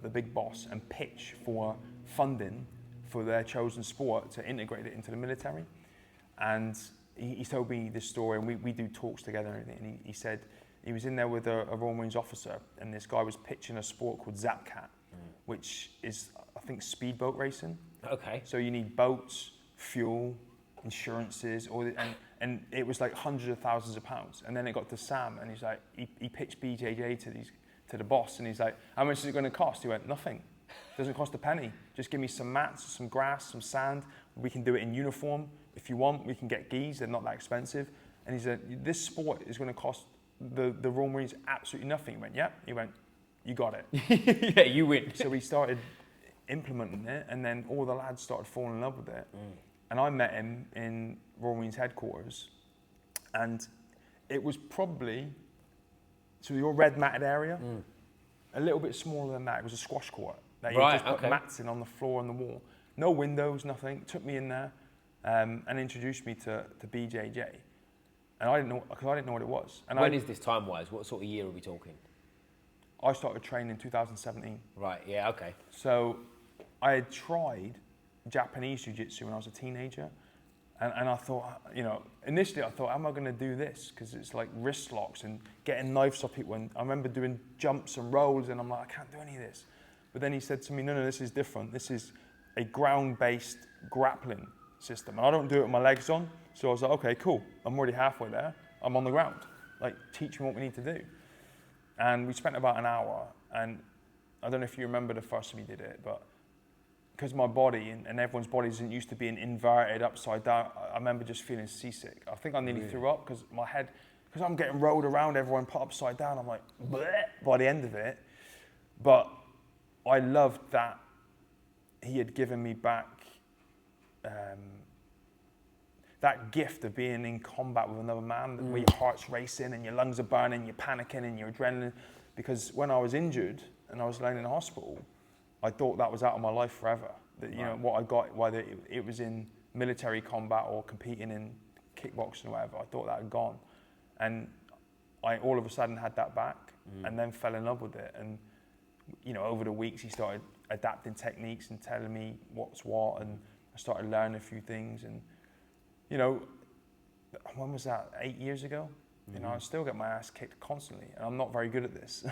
the big boss and pitch for funding for their chosen sport to integrate it into the military. And he told me this story, and we do talks together and everything. And he said he was in there with a Royal Marines officer, and this guy was pitching a sport called Zapcat, which is, I think, speedboat racing. Okay. So you need boats, fuel, insurances, and it was like hundreds of thousands of pounds. And then it got to Sam, and he's like, he pitched BJJ to the boss, and he's like, how much is it going to cost? He went, nothing. Doesn't cost a penny. Just give me some mats, some grass, some sand. We can do it in uniform. If you want, we can get gis. They're not that expensive. And he said, this sport is going to cost the Royal Marines absolutely nothing. He went, yeah. He went, you got it. Yeah, you win. So we started implementing it, and then all the lads started falling in love with it. And I met him in Royal Marines headquarters, and it was probably, so your red matted area, a little bit smaller than that. It was a squash court. That you just put mats in on the floor and the wall. no windows, nothing. Took me in there and introduced me to BJJ. And I didn't know, because I didn't know what it was. And when is this time-wise? What sort of year are we talking? I started training in 2017. Right, yeah, okay. So I had tried Japanese Jiu Jitsu when I was a teenager. And I thought, you know, initially I thought, how am I going to do this? Because it's like wrist locks and getting knives off people. And I remember doing jumps and rolls, and I'm like, I can't do any of this. But then he said to me, no, this is different. This is a ground-based grappling system. And I don't do it with my legs on. So I was like, okay, cool. I'm already halfway there. I'm on the ground. Like, teach me what we need to do. And we spent about an hour. And I don't know if you remember the first time we did it, but because my body and everyone's body isn't used to being inverted upside down, I remember just feeling seasick. I think I nearly threw up because my head, because I'm getting rolled around, everyone put upside down. I'm like, bleh, by the end of it. But I loved that he had given me back that gift of being in combat with another man, where your heart's racing and your lungs are burning, you're panicking and your adrenaline. Because when I was injured and I was laying in the hospital, I thought that was out of my life forever. That, you know, what I got, whether it was in military combat or competing in kickboxing or whatever, I thought that had gone. And I all of a sudden had that back and then fell in love with it. And, you know, over the weeks he started adapting techniques and telling me what's what, and I started learning a few things. And, you know, when was that, 8 years ago? You know, I still get my ass kicked constantly, and I'm not very good at this.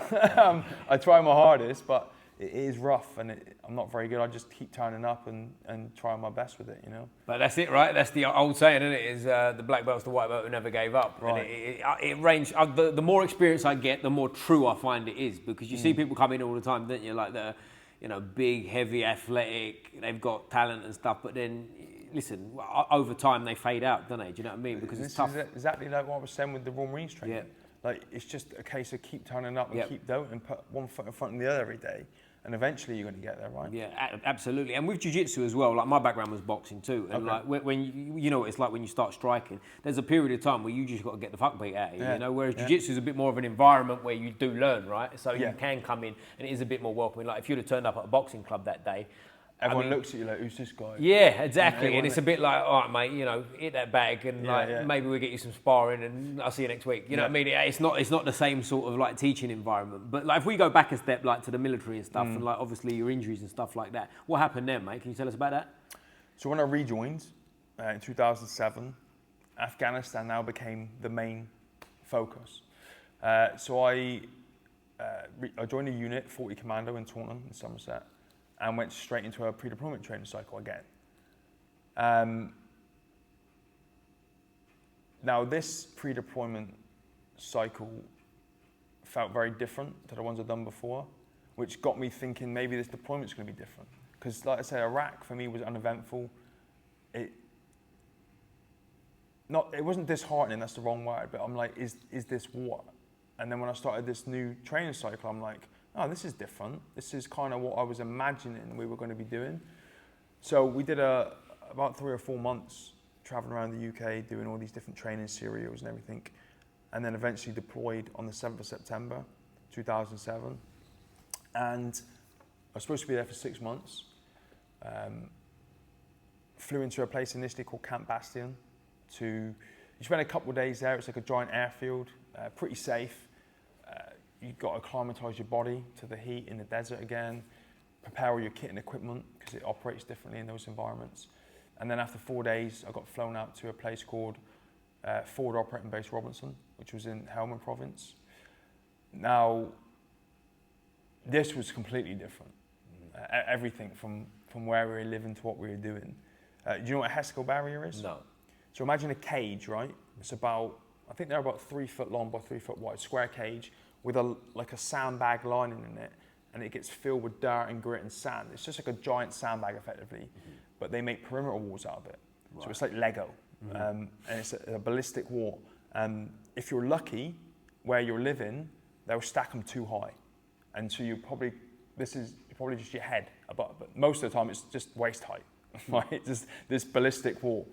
I try my hardest, but it is rough, and I'm not very good. I just keep turning up and trying my best with it, you know. But that's it, right? That's the old saying, isn't it? Is the black belt's the white belt who never gave up. Right. And it range. The more experience I get, the more true I find it is, because you see people come in all the time, don't you? Like the, you know, big, heavy, athletic. They've got talent and stuff, but then, listen, over time they fade out, don't they? Do you know what I mean? Because it's tough. This is exactly like what I was saying with the Royal Marines training. Yeah. Like, it's just a case of keep turning up and keep doing and put one foot in front of the other every day. And eventually you're going to get there, right? Yeah, absolutely. And with jiu-jitsu as well, like my background was boxing too. And like when you know what it's like when you start striking, there's a period of time where you just got to get the fuck beat out of you, you know, whereas jiu-jitsu is a bit more of an environment where you do learn, right? So you can come in and it is a bit more welcoming. Like if you'd have turned up at a boxing club that day, everyone looks at you like, who's this guy? Yeah, exactly. And it's a bit like, all right, mate, you know, hit that bag and maybe we'll get you some sparring and I'll see you next week. You know what I mean? It's not the same sort of like teaching environment. But like if we go back a step like to the military and stuff and like obviously your injuries and stuff like that, what happened then, mate? Can you tell us about that? So when I rejoined in 2007, Afghanistan now became the main focus. So I joined a unit, 40 Commando in Taunton in Somerset, and went straight into a pre-deployment training cycle again. Now this pre-deployment cycle felt very different to the ones I'd done before, which got me thinking maybe this deployment's going to be different. Because like I said, Iraq for me was uneventful. It wasn't disheartening, that's the wrong word, but I'm like, is this what? And then when I started this new training cycle, I'm like, oh, this is different. This is kind of what I was imagining we were going to be doing. So we did about 3 or 4 months traveling around the UK, doing all these different training serials and everything, and then eventually deployed on the 7th of September, 2007. And I was supposed to be there for 6 months. Flew into a place initially called Camp Bastion. You spend a couple of days there. It's like a giant airfield, pretty safe. You've got to acclimatise your body to the heat in the desert again, prepare all your kit and equipment because it operates differently in those environments. And then after 4 days, I got flown out to a place called Forward Operating Base Robinson, which was in Helmand Province. Now, this was completely different. Everything from where we were living to what we were doing. Do you know what a Heskel barrier is? No. So imagine a cage, right? It's about, I think they're about 3 foot long by 3 foot wide, square cage with a sandbag lining in it, and it gets filled with dirt and grit and sand. It's just like a giant sandbag effectively, but they make perimeter walls out of it. Right. So it's like Lego, and it's a ballistic wall. If you're lucky, where you're living, they'll stack them too high. And so you're probably just your head above, but most of the time it's just waist height, right? Just this ballistic wall.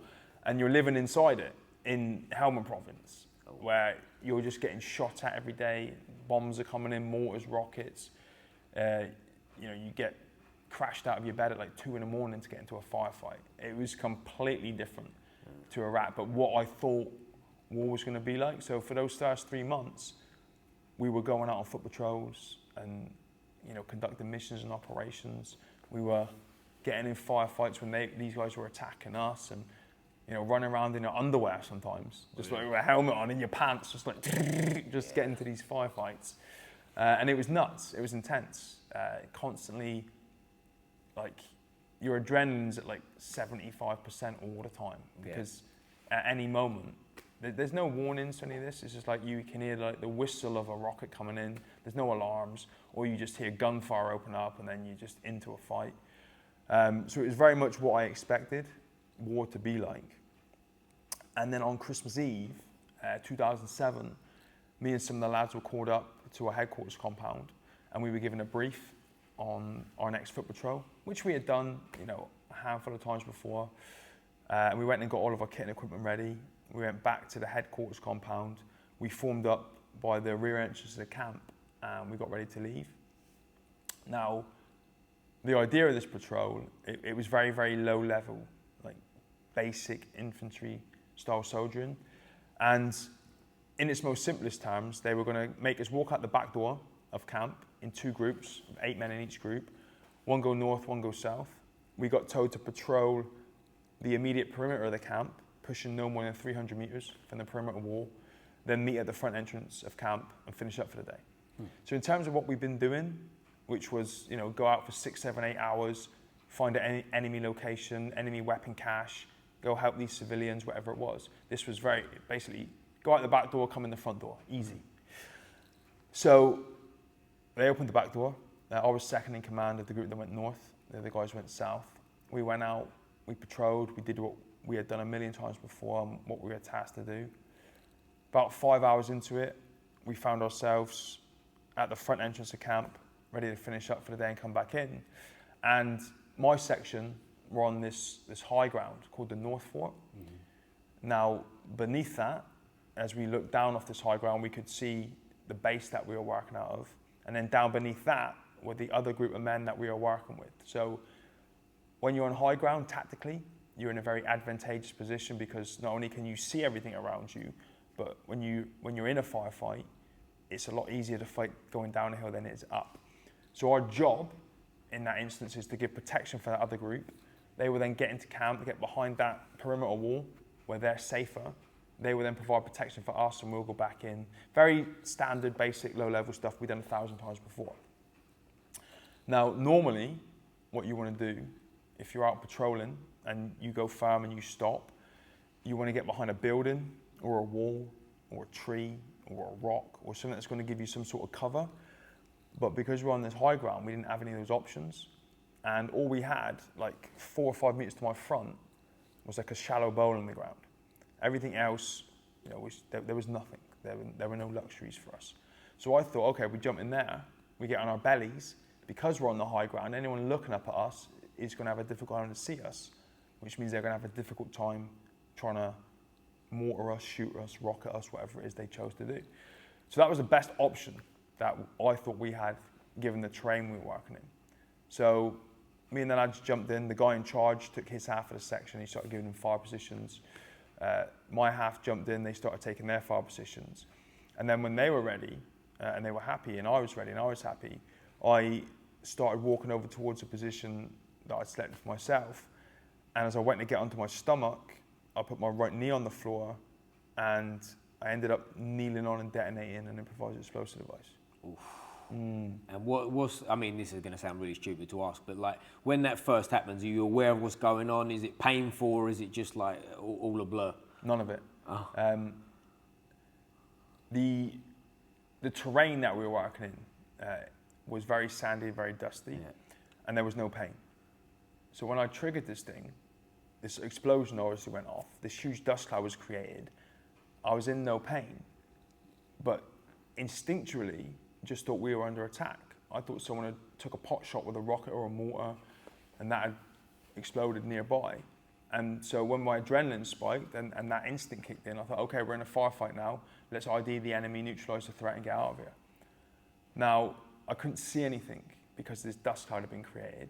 And you're living inside it in Helmand Province, where you're just getting shot at every day. Bombs are coming in, mortars, rockets. You get crashed out of your bed at like 2 a.m. to get into a firefight. It was completely different to Iraq, but what I thought war was going to be like. So for those first 3 months, we were going out on foot patrols and, you know, conducting missions and operations. We were getting in firefights when these guys were attacking us, and, you know, running around in your underwear sometimes, just like with a helmet on in your pants, just like just getting into these firefights. And it was nuts. It was intense. Constantly, like, your adrenaline's at like 75% all the time, because at any moment, there's no warnings to any of this. It's just like you can hear like the whistle of a rocket coming in. There's no alarms, or you just hear gunfire open up, and then you're just into a fight. So it was very much what I expected war to be like. And then on Christmas Eve, 2007, me and some of the lads were called up to our headquarters compound, and we were given a brief on our next foot patrol, which we had done, you know, a handful of times before. And we went and got all of our kit and equipment ready. We went back to the headquarters compound. We formed up by the rear entrance of the camp, and we got ready to leave. Now, the idea of this patrol, it was very, very low level, like basic infantry style soldiering. And in its most simplest terms, they were going to make us walk out the back door of camp in 2 groups, 8 men in each group. One go north, one go south. We got told to patrol the immediate perimeter of the camp, pushing no more than 300 meters from the perimeter wall, then meet at the front entrance of camp and finish up for the day. So in terms of what we've been doing, which was, you know, go out for 6, 7, 8 hours, find an enemy location, enemy weapon cache, go help these civilians, whatever it was. This was very, basically, go out the back door, come in the front door, easy. So they opened the back door. I was second in command of the group that went north. The other guys went south. We went out, we patrolled, we did what we had done a million times before and what we were tasked to do. About 5 hours into it, we found ourselves at the front entrance of camp, ready to finish up for the day and come back in. And my section were on this high ground called the North Fort. Now, beneath that, as we looked down off this high ground, we could see the base that we were working out of. And then down beneath that were the other group of men that we were working with. So when you're on high ground, tactically, you're in a very advantageous position, because not only can you see everything around you, but when you're in a firefight, it's a lot easier to fight going down a hill than it is up. So our job in that instance is to give protection for that other group. They will then get into camp, get behind that perimeter wall where they're safer. They will then provide protection for us, and we'll go back in. Very standard, basic, low-level stuff we've done 1,000 times before. Now, normally, what you want to do, if you're out patrolling and you go firm and you stop, you want to get behind a building or a wall or a tree or a rock or something that's going to give you some sort of cover. But because we're on this high ground, we didn't have any of those options. And all we had, like 4 or 5 meters to my front, was like a shallow bowl in the ground. Everything else, you know, there was nothing. There were no luxuries for us. So I thought, okay, we jump in there, we get on our bellies. Because we're on the high ground, anyone looking up at us is going to have a difficult time to see us, which means they're going to have a difficult time trying to mortar us, shoot us, rocket us, whatever it is they chose to do. So that was the best option that I thought we had, given the terrain we were working in. So me and the lads jumped in. The guy in charge took his half of the section. He started giving them fire positions. My half jumped in. They started taking their fire positions. And then when they were ready, and they were happy, and I was ready and I was happy, I started walking over towards a position that I'd selected for myself. And as I went to get onto my stomach, I put my right knee on the floor, and I ended up kneeling on and detonating an improvised explosive device. Oof. And what was, I mean, this is going to sound really stupid to ask, but like, when that first happens, are you aware of what's going on? Is it painful, or is it just like all a blur? None of it. Oh. The terrain that we were working in was very sandy, very dusty, and there was no pain. So when I triggered this thing, this explosion obviously went off, this huge dust cloud was created. I was in no pain, but instinctually just thought we were under attack. I thought someone had took a pot shot with a rocket or a mortar, and that had exploded nearby. And so when my adrenaline spiked and that instinct kicked in, I thought, okay, we're in a firefight now. Let's ID the enemy, neutralize the threat, and get out of here. Now, I couldn't see anything because this dust cloud had been created.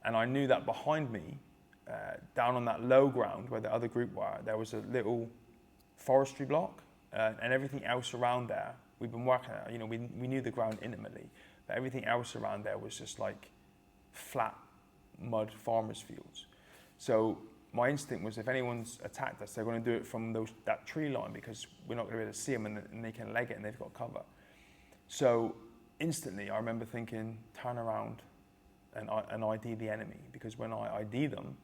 And I knew that behind me, down on that low ground where the other group were, there was a little forestry block, and everything else around there, we've been working at, you know, we knew the ground intimately, but everything else around there was just like flat mud farmers fields. So my instinct was, if anyone's attacked us, they're going to do it from that tree line, because we're not going to be able to see them, and they can leg it and they've got cover. So instantly I remember thinking, turn around and ID the enemy, because when I ID them,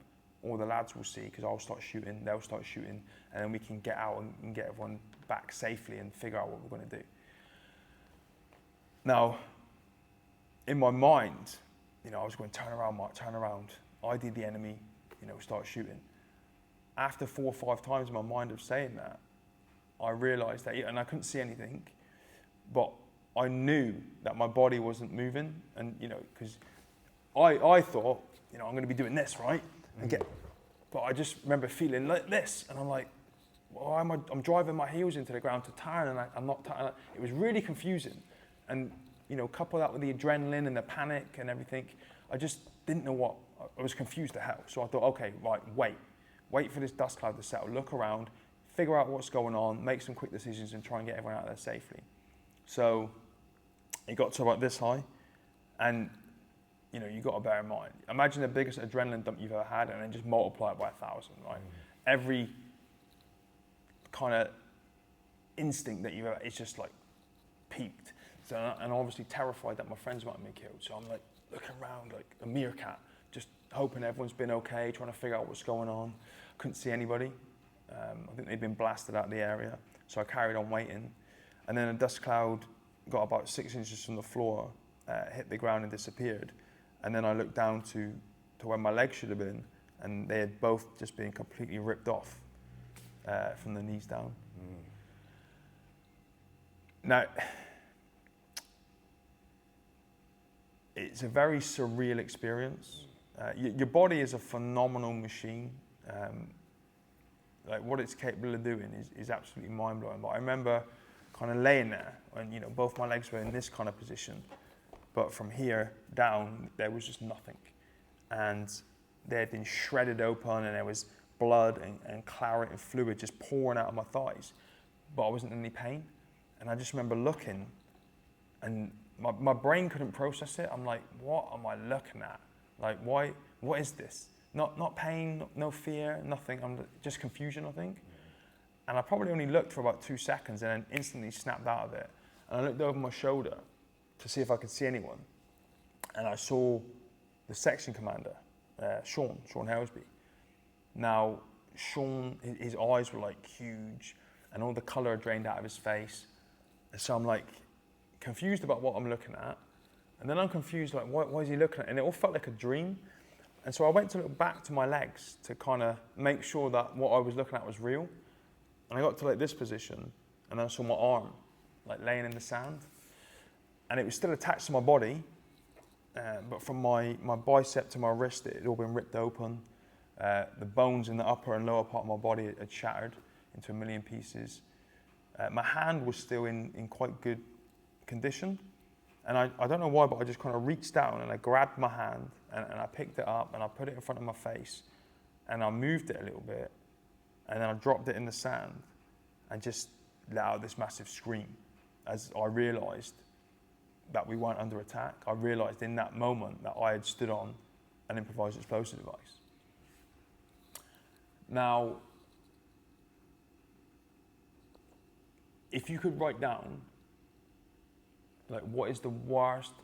all the lads will see, because I'll start shooting, they'll start shooting, and then we can get out and get everyone back safely and figure out what we're going to do. Now, in my mind, you know, I was going, turn around, Mark, turn around, ID the enemy, you know, start shooting. After 4 or 5 times in my mind of saying that, I realized that, and I couldn't see anything, but I knew that my body wasn't moving, and, you know, because I thought, you know, I'm going to be doing this, right? But I just remember feeling like this, and I'm like, why am I'm driving my heels into the ground to turn, and I'm not turning. It was really confusing, and, you know, couple that with the adrenaline and the panic and everything, I just didn't know what. I was confused to hell. So I thought, okay, right, wait for this dust cloud to settle, look around, figure out what's going on, make some quick decisions, and try and get everyone out of there safely. So it got to about this high, and, you know, you got to bear in mind, imagine the biggest adrenaline dump you've ever had, and then just multiply it by 1,000, right? Every kind of instinct that you've ever, it's just like peaked. So, and obviously terrified that my friends might have been killed. So I'm like looking around like a meerkat, just hoping everyone's been okay, trying to figure out what's going on. Couldn't see anybody. I think they'd been blasted out of the area. So I carried on waiting. And then a dust cloud got about 6 inches from the floor, hit the ground and disappeared. And then I looked down to where my legs should have been, and they had both just been completely ripped off from the knees down. Now, it's a very surreal experience. Your body is a phenomenal machine. Like what it's capable of doing is absolutely mind-blowing. But I remember kind of laying there, and, you know, both my legs were in this kind of position, but from here down, there was just nothing. And they had been shredded open, and there was blood and claret and fluid just pouring out of my thighs, but I wasn't in any pain. And I just remember looking, and my brain couldn't process it. I'm like, what am I looking at? Like, why? What is this? Not pain, no fear, nothing. Just confusion, I think. And I probably only looked for about 2 seconds, and then instantly snapped out of it. And I looked over my shoulder to see if I could see anyone. And I saw the section commander, Sean Helsby. Now, Sean, his eyes were like huge, and all the colour had drained out of his face. And so I'm like confused about what I'm looking at. And then I'm confused, like, why is he looking at it? And it all felt like a dream. And so I went to look back to my legs to kind of make sure that what I was looking at was real. And I got to like this position, and I saw my arm like laying in the sand. And it was still attached to my body, but from my bicep to my wrist, it had all been ripped open. The bones in the upper and lower part of my body had shattered into a million pieces. My hand was still in quite good condition. And I don't know why, but I just kind of reached down and I grabbed my hand and I picked it up and I put it in front of my face and I moved it a little bit, and then I dropped it in the sand and just let out this massive scream as I realized that we weren't under attack. I realized in that moment that I had stood on an improvised explosive device. Now, if you could write down, like, what is the worst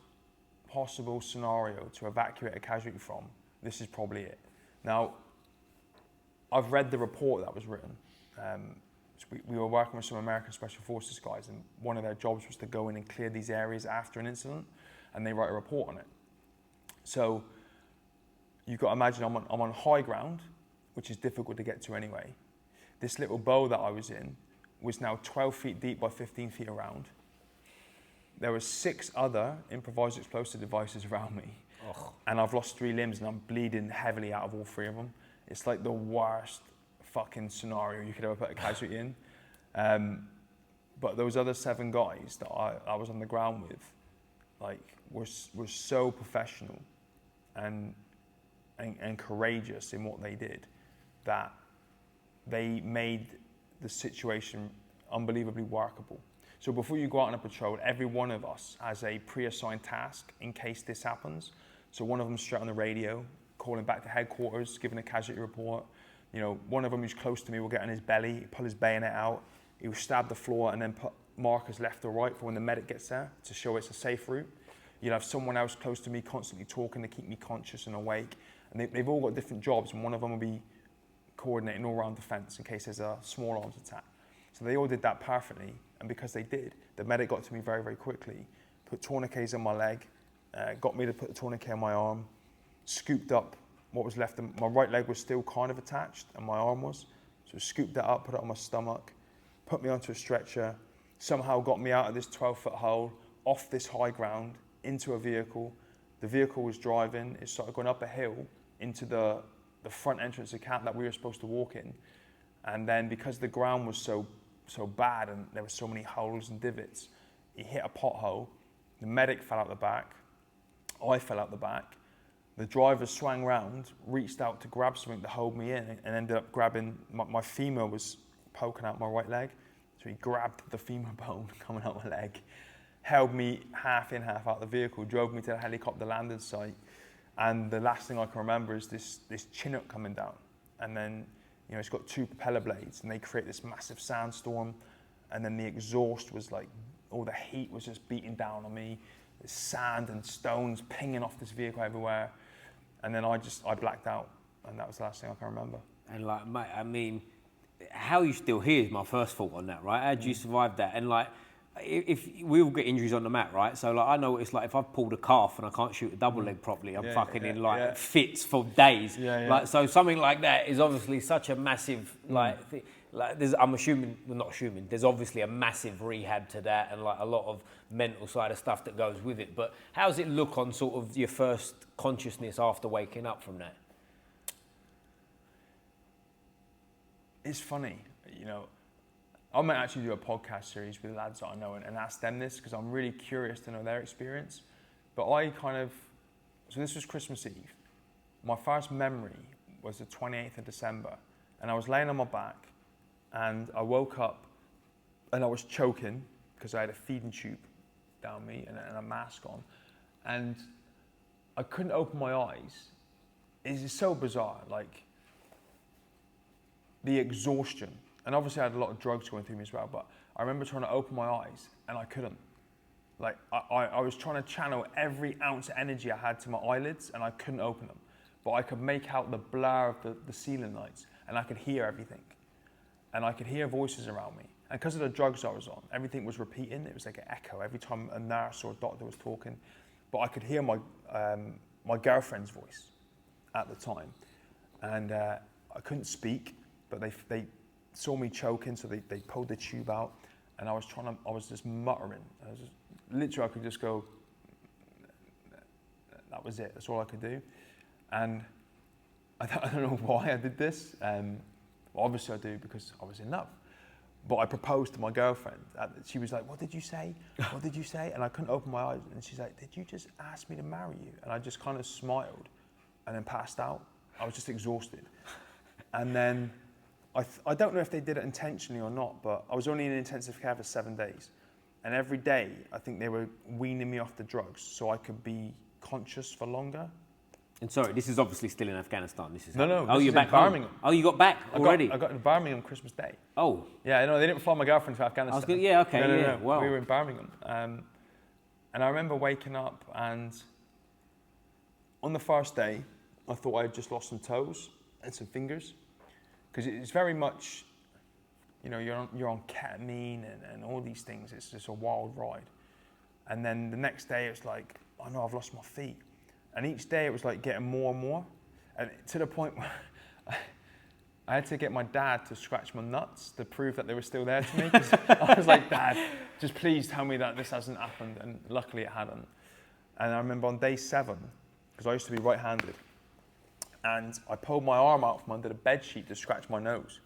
possible scenario to evacuate a casualty from, this is probably it. Now, I've read the report that was written. We were working with some American Special Forces guys, and one of their jobs was to go in and clear these areas after an incident, and they write a report on it. So you've got to imagine I'm on high ground, which is difficult to get to anyway. This little bow that I was in was now 12 feet deep by 15 feet around. There were 6 other improvised explosive devices around me. Oh. And I've lost 3 limbs and I'm bleeding heavily out of all 3 of them. It's like the worst fucking scenario you could ever put a casualty in. But those other 7 guys that I was on the ground with, like, were so professional and and courageous in what they did, that they made the situation unbelievably workable. So before you go out on a patrol, every one of us has a pre-assigned task in case this happens. So one of them straight on the radio, calling back to headquarters, giving a casualty report. You know, one of them who's close to me will get on his belly, pull his bayonet out, he will stab the floor and then put markers left or right for when the medic gets there to show it's a safe route. You'll have someone else close to me constantly talking to keep me conscious and awake. And they've all got different jobs, and one of them will be coordinating all round defense in case there's a small arms attack. So they all did that perfectly, and because they did, the medic got to me very, very quickly, put tourniquets on my leg, got me to put the tourniquet on my arm, scooped up what was left. My right leg was still kind of attached, and my arm was. So scooped that up, put it on my stomach, put me onto a stretcher, somehow got me out of this 12-foot hole, off this high ground, into a vehicle. The vehicle was driving, it started going up a hill into the front entrance of camp that we were supposed to walk in. And then because the ground was so bad and there were so many holes and divots, it hit a pothole. The medic fell out the back. I fell out the back. The driver swung round, reached out to grab something to hold me in, and ended up grabbing, my femur was poking out my right leg. So he grabbed the femur bone coming out my leg, held me half in, half out the vehicle, drove me to the helicopter landing site. And the last thing I can remember is this Chinook coming down. And then, you know, it's got 2 propeller blades, and they create this massive sandstorm. And then the exhaust was like, all the heat was just beating down on me. There's sand and stones pinging off this vehicle everywhere. And then I blacked out. And that was the last thing I can remember. And like, mate, I mean, how you still here is my first thought on that, right? How did you survive that? And like, if we all get injuries on the mat, right? So like, I know what it's like if I've pulled a calf and I can't shoot a double leg properly, I'm in fits for days. Like, so something like that is obviously such a massive I'm assuming, well, not assuming, there's obviously a massive rehab to that and like a lot of mental side of stuff that goes with it. But how does it look on sort of your first consciousness after waking up from that? It's funny, you know, I might actually do a podcast series with lads that I know and ask them this, because I'm really curious to know their experience. But so this was Christmas Eve. My first memory was the 28th of December, and I was laying on my back, and I woke up, and I was choking, because I had a feeding tube down me and a mask on, and I couldn't open my eyes. It's so bizarre, like, the exhaustion. And obviously I had a lot of drugs going through me as well, but I remember trying to open my eyes and I couldn't. Like, I was trying to channel every ounce of energy I had to my eyelids and I couldn't open them. But I could make out the blur of the ceiling lights and I could hear everything. And I could hear voices around me. And because of the drugs I was on, everything was repeating. It was like an echo every time a nurse or a doctor was talking. But I could hear my girlfriend's voice at the time. And I couldn't speak, but they saw me choking, so they pulled the tube out, and I was just muttering. Literally, I could just go, that was it, that's all I could do. And I don't know why I did this. Obviously I do because I was in love. But I proposed to my girlfriend. She was like, what did you say? What did you say? And I couldn't open my eyes. And she's like, did you just ask me to marry you? And I just kind of smiled and then passed out. I was just exhausted. And then I don't know if they did it intentionally or not, but I was only in intensive care for 7 days. And every day, I think they were weaning me off the drugs so I could be conscious for longer. And sorry, this is obviously still in Afghanistan. This is No. Oh, you're back Birmingham. Oh, you got back already? I got to Birmingham Christmas Day. Oh. Yeah, no, they didn't fly my girlfriend to Afghanistan. No. Wow. We were in Birmingham. And I remember waking up, and on the first day, I thought I had just lost some toes and some fingers. Because it's very much, you know, you're on ketamine and all these things. It's just a wild ride. And then the next day, it's like, oh no, I've lost my feet. And each day, it was like getting more and more. And to the point where I had to get my dad to scratch my nuts to prove that they were still there to me. Because I was like, Dad, just please tell me that this hasn't happened. And luckily it hadn't. And I remember on day 7, because I used to be right-handed, and I pulled my arm out from under the bed sheet to scratch my nose,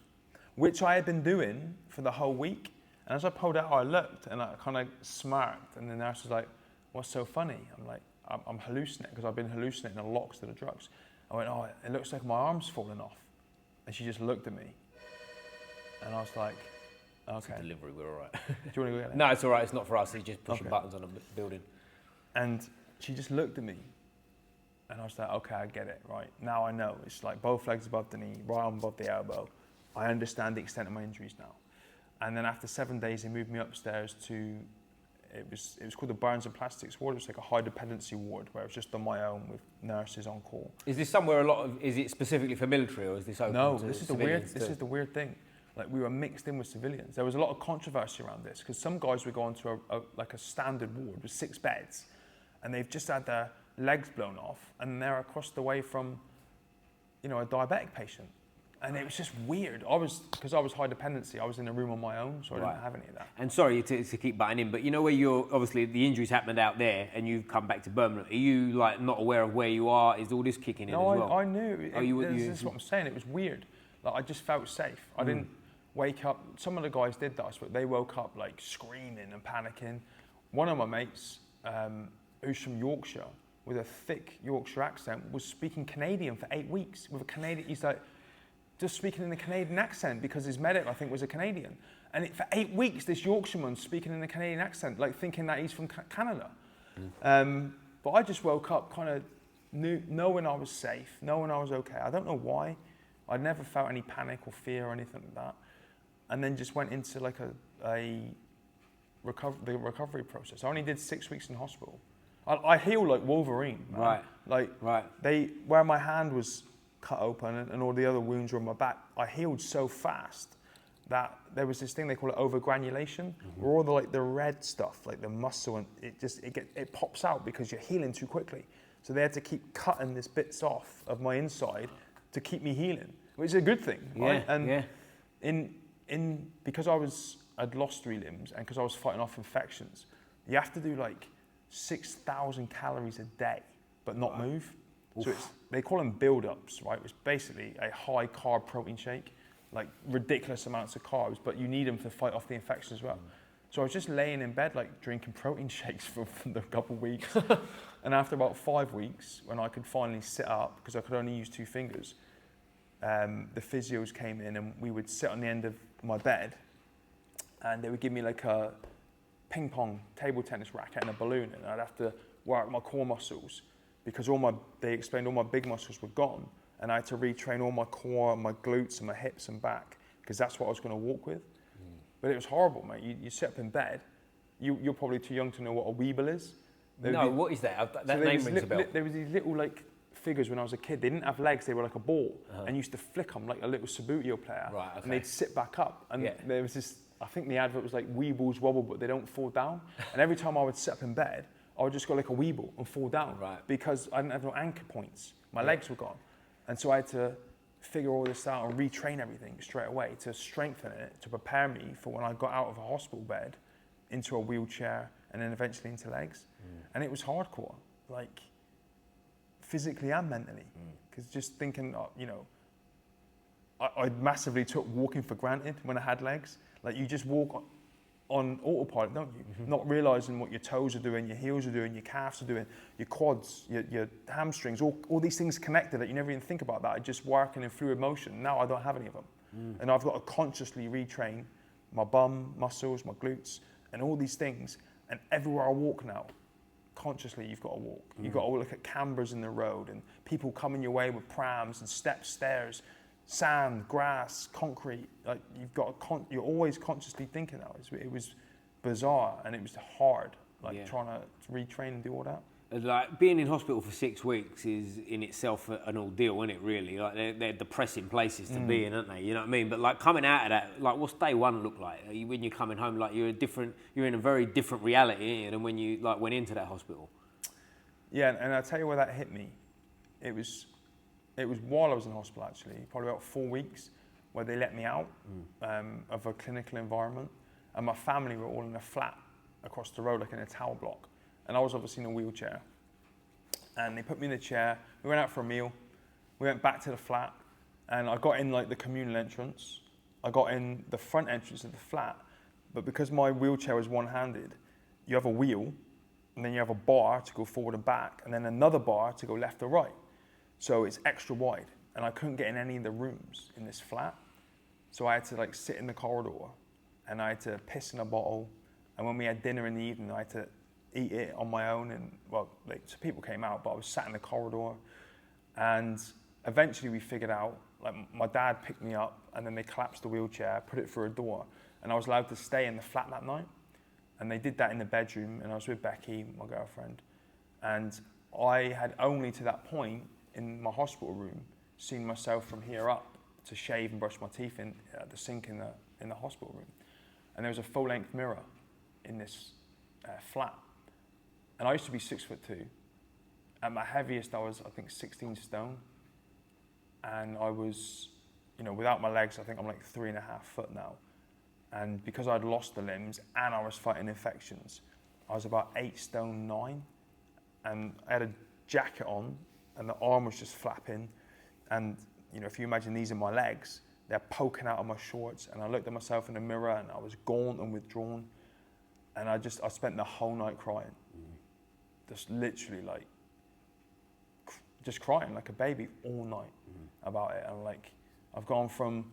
which I had been doing for the whole week. And as I pulled it out, I looked and I kind of smirked. And the nurse was like, what's so funny? I'm like, I'm hallucinating, because I've been hallucinating a lot because of the drugs. I went, oh, it looks like my arm's falling off. And she just looked at me. And I was like, okay. Delivery, we're all right. Do you want to go get it? No, it's all right. It's not for us. He's just pushing Okay. buttons on a building. And she just looked at me. And I was like, okay, I get it, right? Now I know. It's like both legs above the knee, right arm above the elbow. I understand the extent of my injuries now. And then after 7 days, they moved me upstairs to, it was called the Burns and Plastics ward. It was like a high dependency ward where it was just on my own with nurses on call. Is this somewhere is it specifically for military or is this open No, to this is the weird thing. Like we were mixed in with civilians. There was a lot of controversy around this because some guys would go onto a standard ward with 6 beds and they've just had their legs blown off and they're across the way from, a diabetic patient. And it was just weird. Because I was high dependency, I was in a room on my own, so I didn't have any of that. And sorry to keep butting in, but where you're, obviously the injuries happened out there and you've come back to Birmingham, are you like not aware of where you are? Is all this kicking in as well? No, I knew. This is what I'm saying, it was weird. Like I just felt safe. I didn't wake up, some of the guys did that, but they woke up like screaming and panicking. One of my mates, who's from Yorkshire, with a thick Yorkshire accent, was speaking Canadian for 8 weeks. He's like, just speaking in a Canadian accent because his medic, I think, was a Canadian. And for 8 weeks, this Yorkshireman's speaking in a Canadian accent, like thinking that he's from Canada. But I just woke up kind of knowing I was safe, knowing I was okay. I don't know why. I'd never felt any panic or fear or anything like that. And then just went into like the recovery process. I only did 6 weeks in hospital. I heal like Wolverine, man. Where my hand was cut open and all the other wounds were on my back, I healed so fast that there was this thing they call it overgranulation, where all the red stuff, like the muscle, and it pops out because you're healing too quickly. So they had to keep cutting these bits off of my inside to keep me healing, which is a good thing, right? Because I'd lost 3 limbs and because I was fighting off infections, you have to do like 6,000 calories a day, but not move. Oof. So they call them build-ups, right? It's basically a high carb protein shake, like ridiculous amounts of carbs, but you need them to fight off the infection as well. So I was just laying in bed, like drinking protein shakes for a couple of weeks. And after about 5 weeks, when I could finally sit up, because I could only use 2 fingers, the physios came in and we would sit on the end of my bed and they would give me like a ping pong table tennis racket and a balloon, and I'd have to work my core muscles because they explained all my big muscles were gone, and I had to retrain all my core, my glutes and my hips and back, because that's what I was going to walk with. But it was horrible, mate. You sit up in bed. You're probably too young to know what a Weeble is. What is that? That name rings a bell. There was these little like figures when I was a kid. They didn't have legs. They were like a ball, and you used to flick them like a little Subbuteo player. Right, okay. And they'd sit back up. And there was this. I think the advert was like Weebles wobble, but they don't fall down. And every time I would sit up in bed, I would just go like a Weeble and fall down, because I didn't have no anchor points. My legs were gone, and so I had to figure all this out and retrain everything straight away to strengthen it, to prepare me for when I got out of a hospital bed into a wheelchair and then eventually into legs. And it was hardcore, like physically and mentally, because just thinking, I massively took walking for granted when I had legs. Like you just walk on autopilot, don't you? Not realizing what your toes are doing, your heels are doing, your calves are doing, your quads, your hamstrings, all these things connected that you never even think about, that are just working in fluid motion. Now I don't have any of them. And I've got to consciously retrain my bum muscles, my glutes, and all these things. And everywhere I walk now, consciously you've got to walk. You've got to look at cameras in the road and people coming your way with prams and steps, stairs, sand, grass, concrete. Like you're always consciously thinking that. It was bizarre and it was hard, trying to retrain and do all that. Like being in hospital for 6 weeks is in itself an ordeal, isn't it? Really, like they're depressing places to be in, aren't they? You know what I mean? But like coming out of that, like what's day one look like? When you're coming home, like you're in a very different reality than when you like went into that hospital. Yeah, and I'll tell you where that hit me. It was while I was in hospital, actually, probably about 4 weeks, where they let me out of a clinical environment, and my family were all in a flat across the road, like in a tower block. And I was obviously in a wheelchair. And they put me in a chair. We went out for a meal. We went back to the flat. And I got in like the communal entrance. I got in the front entrance of the flat. But because my wheelchair was one-handed, you have a wheel, and then you have a bar to go forward and back, and then another bar to go left or right. So it's extra wide, and I couldn't get in any of the rooms in this flat. So I had to like sit in the corridor, and I had to piss in a bottle. And when we had dinner in the evening, I had to eat it on my own. And well, like, so people came out, but I was sat in the corridor. And eventually we figured out, like my dad picked me up, and then they collapsed the wheelchair, put it through a door, and I was allowed to stay in the flat that night. And they did that in the bedroom, and I was with Becky, my girlfriend. And I had only to that point in my hospital room seen myself from here up to shave and brush my teeth in at the sink in the hospital room. And there was a full-length mirror in this flat. And I used to be 6'2". At my heaviest, I was, I think, 16 stone. And I was, you know, without my legs, I think I'm like 3.5 foot now. And because I'd lost the limbs and I was fighting infections, I was about 8 stone 9. And I had a jacket on, and the arm was just flapping. And, you know, if you imagine these are my legs, they're poking out of my shorts. And I looked at myself in the mirror, and I was gaunt and withdrawn. And I spent the whole night crying. Just literally like, just crying like a baby all night about it. And like, I've gone from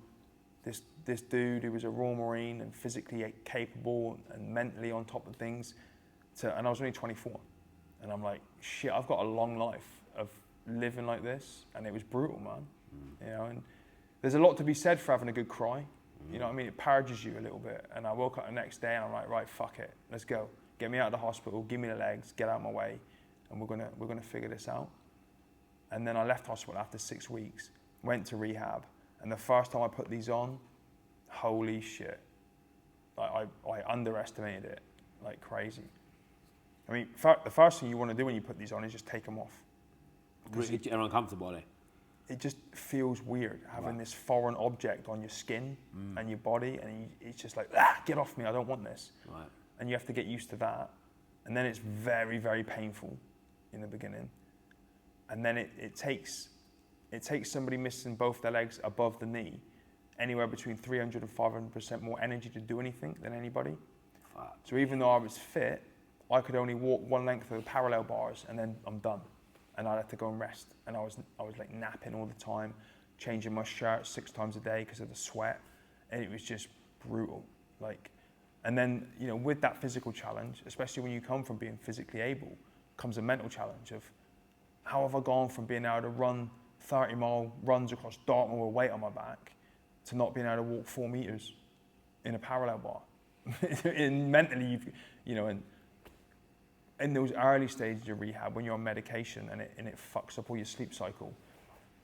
this dude who was a Royal Marine and physically capable and mentally on top of things and I was only 24. And I'm like, shit, I've got a long life of living like this. And it was brutal, man. You know, and there's a lot to be said for having a good cry. You know what I mean? It purges you a little bit. And I woke up the next day and I'm like, right, fuck it. Let's go. Get me out of the hospital, give me the legs, get out of my way, and we're gonna figure this out. And then I left hospital after 6 weeks, went to rehab, and the first time I put these on, holy shit. I underestimated it like crazy. I mean, the first thing you want to do when you put these on is just take them off. Really uncomfortable, eh? It just feels weird having this foreign object on your skin and your body, and it's just like, get off me, I don't want this. Right. And you have to get used to that. And then it's very, very painful in the beginning. And then it takes somebody missing both their legs above the knee anywhere between 300 and 500% more energy to do anything than anybody. Fuck. So even though I was fit, I could only walk one length of the parallel bars and then I'm done. And I'd have to go and rest. And I was like napping all the time, changing my shirt 6 times a day because of the sweat. And it was just brutal. Like, and then, you know, with that physical challenge, especially when you come from being physically able, comes a mental challenge of how have I gone from being able to run 30-mile runs across Dartmoor with weight on my back to not being able to walk 4 meters in a parallel bar. And mentally, you know, and in those early stages of rehab, when you're on medication and it fucks up all your sleep cycle,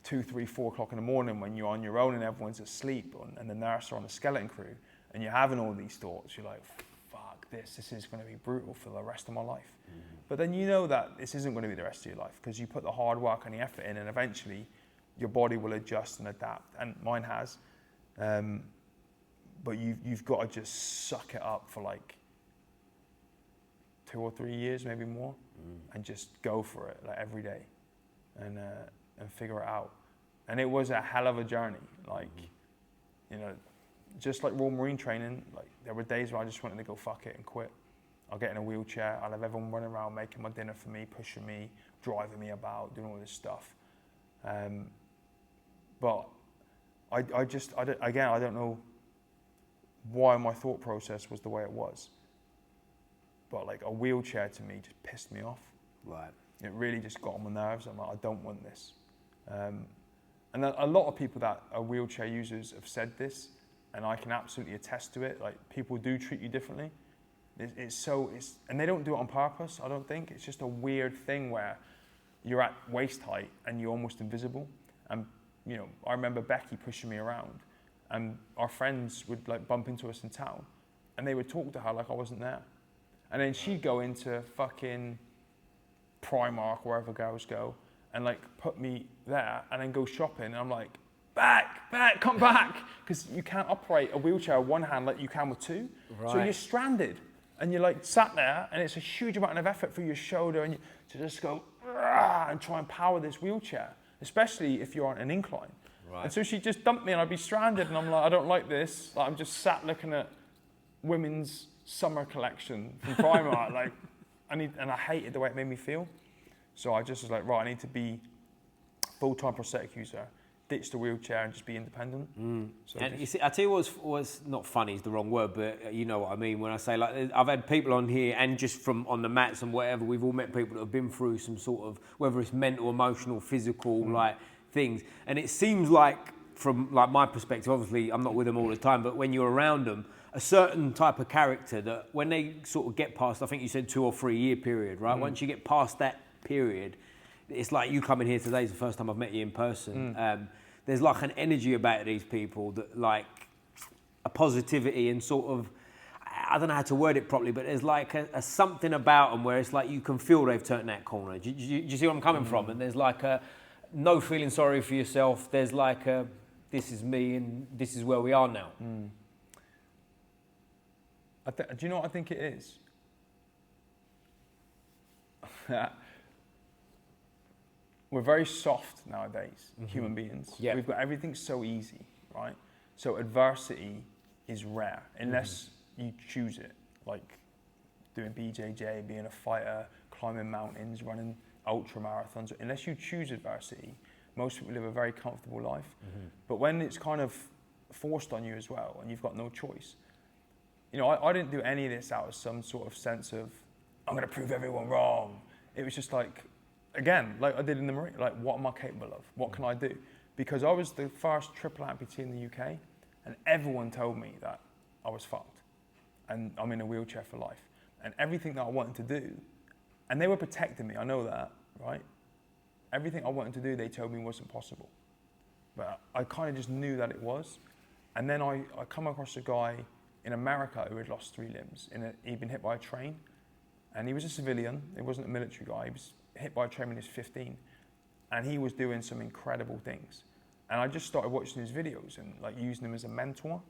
2, 3, 4 o'clock in the morning when you're on your own and everyone's asleep and the nurse are on the skeleton crew and you're having all these thoughts, you're like, fuck this is going to be brutal for the rest of my life. But then you know that this isn't going to be the rest of your life because you put the hard work and the effort in and eventually your body will adjust and adapt, and mine has. But you've got to just suck it up for like 2 or 3 years, maybe more, and just go for it like every day and figure it out. And it was a hell of a journey. Like, you know, just like Royal Marine training, like there were days where I just wanted to go fuck it and quit. I'll get in a wheelchair, I'll have everyone running around making my dinner for me, pushing me, driving me about, doing all this stuff. But I don't know why my thought process was the way it was. But like a wheelchair to me just pissed me off. Right. It really just got on my nerves. I'm like, I don't want this. And a lot of people that are wheelchair users have said this, and I can absolutely attest to it. Like, people do treat you differently. And they don't do it on purpose, I don't think. It's just a weird thing where you're at waist height and you're almost invisible. And, you know, I remember Becky pushing me around, and our friends would like bump into us in town, and they would talk to her like I wasn't there. And then she'd go into fucking Primark, wherever girls go, and like put me there and then go shopping. And I'm like, back, come back. Because you can't operate a wheelchair with one hand like you can with two. Right. So you're stranded. And you're like sat there, and it's a huge amount of effort for your shoulder and to just go and try and power this wheelchair, especially if you're on an incline. Right. And so she just dumped me, and I'd be stranded, and I'm like, I don't like this. Like, I'm just sat looking at women's summer collection from Primark. And I hated the way it made me feel. So I just was like, right, I need to be full-time prosthetic user, ditch the wheelchair and just be independent. So And you see, I tell you what's not funny is the wrong word, but you know what I mean when I say, like, I've had people on here, and just from on the mats and whatever, we've all met people that have been through some sort of, whether it's mental, emotional, physical, like things, and it seems like, from like my perspective, obviously I'm not with them all the time, but when you're around them, a certain type of character that when they sort of get past, I think you said 2 or 3 year period, right? Once you get past that period, it's like you coming here today is the first time I've met you in person. There's like an energy about these people that, like, a positivity and sort of, I don't know how to word it properly, but there's like a something about them where it's like you can feel they've turned that corner. Do you see where I'm coming from? And there's like a no feeling sorry for yourself. There's like a, this is me and this is where we are now. Do you know what I think it is? We're very soft nowadays, human beings. Yeah. We've got everything so easy, right? So adversity is rare, unless you choose it, like doing BJJ, being a fighter, climbing mountains, running ultra marathons. Unless you choose adversity, most people live a very comfortable life. But when it's kind of forced on you as well, and you've got no choice, you know, I didn't do any of this out of some sort of sense of, I'm going to prove everyone wrong. It was just like, again, like I did in the Marine, like, what am I capable of? What can I do? Because I was the first triple amputee in the UK, and everyone told me that I was fucked, and I'm in a wheelchair for life. And everything that I wanted to do, and they were protecting me, I know that, right? Everything I wanted to do, they told me wasn't possible. But I kind of just knew that it was. And then I come across a guy in America who had lost 3 limbs. He'd been hit by a train, and he was a civilian. He wasn't a military guy. He was hit by a train when he was 15, and he was doing some incredible things. And I just started watching his videos and like using him as a mentor.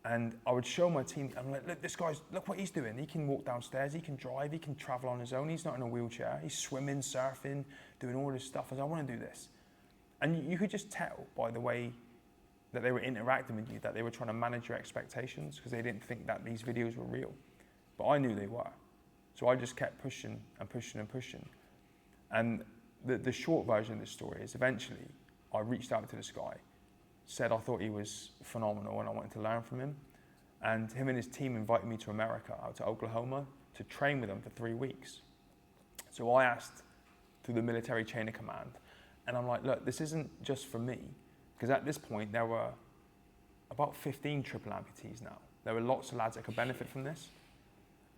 And I would show my team, I'm like, look, this guy's, look what he's doing. He can walk downstairs, he can drive, he can travel on his own. He's not in a wheelchair. He's swimming, surfing, doing all this stuff. I was like, I want to do this. And you could just tell by the way that they were interacting with you that they were trying to manage your expectations, because they didn't think that these videos were real. But I knew they were. So I just kept pushing and pushing and pushing. And the short version of this story is, eventually I reached out to this guy, said I thought he was phenomenal and I wanted to learn from him. And him and his team invited me to America, out to Oklahoma, to train with them for 3 weeks. So I asked through the military chain of command, and I'm like, look, this isn't just for me, because at this point there were about 15 triple amputees now. There were lots of lads that could benefit from this.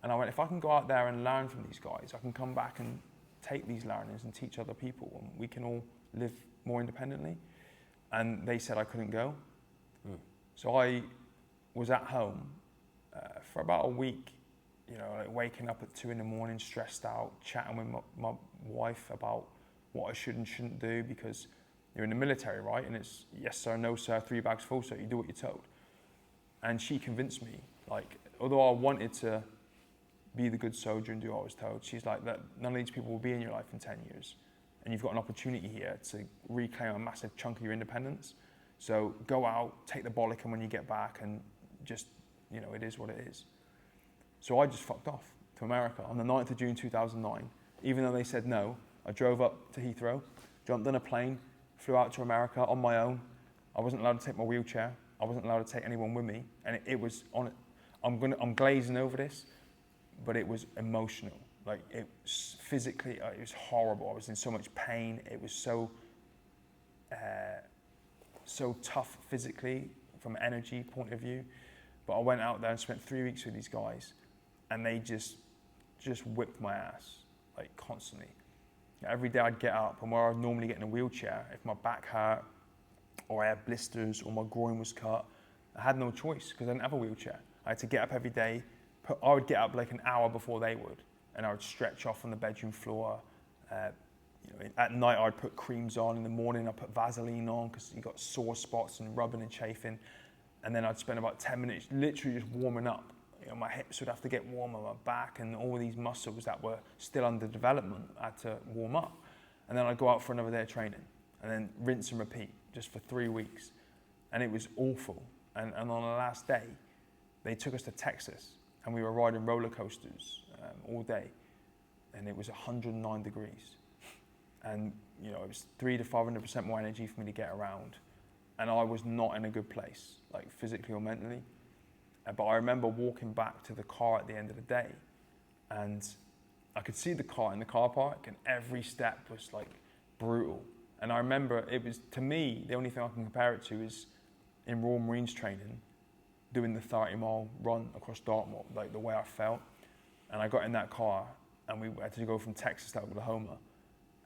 And I went, if I can go out there and learn from these guys, I can come back and take these learnings and teach other people, and we can all live more independently. And they said I couldn't go. So I was at home for about a week, you know, like waking up at 2 a.m, stressed out, chatting with my wife about what I should and shouldn't do, because you're in the military, right? And it's yes sir, no sir, 3 bags full, so you do what you're told. And she convinced me, like, although I wanted to be the good soldier and do what I was told, she's like, that none of these people will be in your life in 10 years. And you've got an opportunity here to reclaim a massive chunk of your independence. So go out, take the bollocking when you get back, and just, you know, it is what it is. So I just fucked off to America on the 9th of June 2009. Even though they said no, I drove up to Heathrow, jumped on a plane, flew out to America on my own. I wasn't allowed to take my wheelchair. I wasn't allowed to take anyone with me. And it was on, I'm glazing over this, but it was emotional. Like, it was physically, it was horrible. I was in so much pain. It was so tough physically from an energy point of view. But I went out there and spent 3 weeks with these guys, and they just whipped my ass, like, constantly. Every day I'd get up, and where I'd normally get in a wheelchair, if my back hurt, or I had blisters, or my groin was cut, I had no choice, because I didn't have a wheelchair. I had to get up every day. I would get up like an hour before they would, and I would stretch off on the bedroom floor. You know, at night I'd put creams on. In the morning I'd put Vaseline on, because you got sore spots and rubbing and chafing. And then I'd spend about 10 minutes literally just warming up. You know, my hips would have to get warmer, my back, and all these muscles that were still under development had to warm up. And then I'd go out for another day of training, and then rinse and repeat just for 3 weeks. And it was awful. And on the last day, they took us to Texas, and we were riding roller coasters all day, and it was 109 degrees. and it was 300 to 500% more energy for me to get around, and I was not in a good place, like physically or mentally. But I remember walking back to the car at the end of the day, and I could see the car in the car park, and every step was like brutal. And I remember it was, to me, the only thing I can compare it to is in Royal Marines training, doing the 30-mile run across Dartmoor, like the way I felt. And I got in that car, and we had to go from Texas to Oklahoma,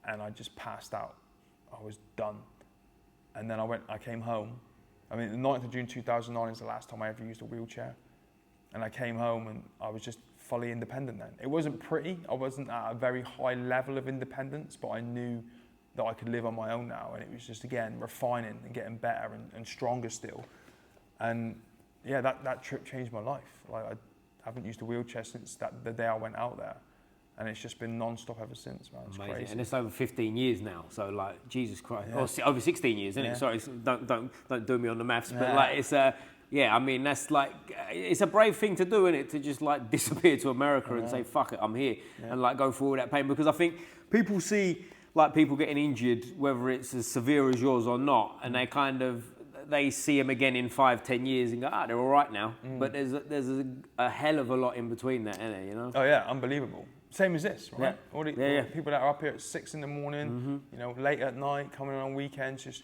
and I just passed out. I was done. And then I came home. I mean, the 9th of June 2009 is the last time I ever used a wheelchair. And I came home, and I was just fully independent then. It wasn't pretty. I wasn't at a very high level of independence, but I knew that I could live on my own now. And it was just, again, refining and getting better and stronger still. And yeah, that trip changed my life. Like, I haven't used a wheelchair since the day I went out there. And it's just been non-stop ever since, man. It's crazy. And it's over 15 years now. So like, Jesus Christ. Yeah. Or over 16 years, isn't it? Sorry, don't do me on the maths. But like, it's I mean, that's like, it's a brave thing to do, isn't it? To just like disappear to America and say, fuck it, I'm here. And like go through all that pain. Because I think people see like people getting injured, whether it's as severe as yours or not, and they see them again in 5-10 years and go, they're all right now. But there's a hell of a lot in between that, isn't there, you know? Oh yeah, unbelievable. Same as this, right? Yeah. All the people that are up here at 6 in the morning, late at night, coming on weekends, just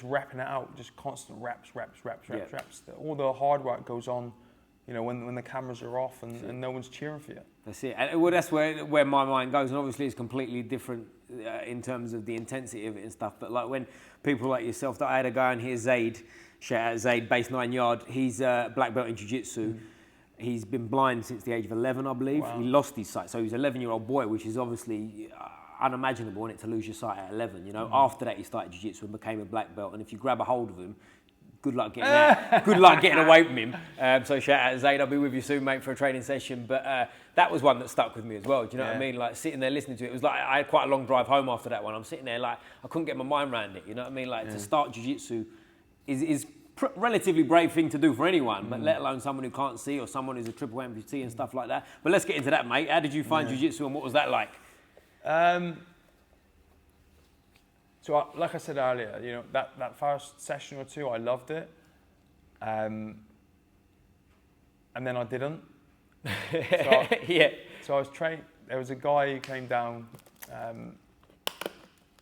repping it out, just constant reps. All the hard work goes on, when the cameras are off and no one's cheering for you. That's it. And well, that's where my mind goes, and obviously it's completely different in terms of the intensity of it and stuff. But like when people like yourself, that I had a guy on here, Zaid, shout out Zaid, base 9 yard. He's a black belt in Jiu Jitsu. He's been blind since the age of 11, I believe. Wow. He lost his sight, so he's an 11-year-old boy, which is obviously unimaginable, isn't it, to lose your sight at 11. After that, he started Jiu Jitsu and became a black belt. And if you grab a hold of him, good luck getting that. Good luck getting away from him. So shout out to Zaid. I'll be with you soon, mate, for a training session. But that was one that stuck with me as well. Do you know what I mean? Like sitting there listening to it. It was like I had quite a long drive home after that one. I'm sitting there like I couldn't get my mind around it. You know what I mean? Like to start Jiu Jitsu is relatively brave thing to do for anyone, but let alone someone who can't see or someone who's a triple amputee and stuff like that. But let's get into that, mate. How did you find Jiu Jitsu and what was that like? So like I said earlier, that first session or two, I loved it. And then I didn't. So I was trained, there was a guy who came down,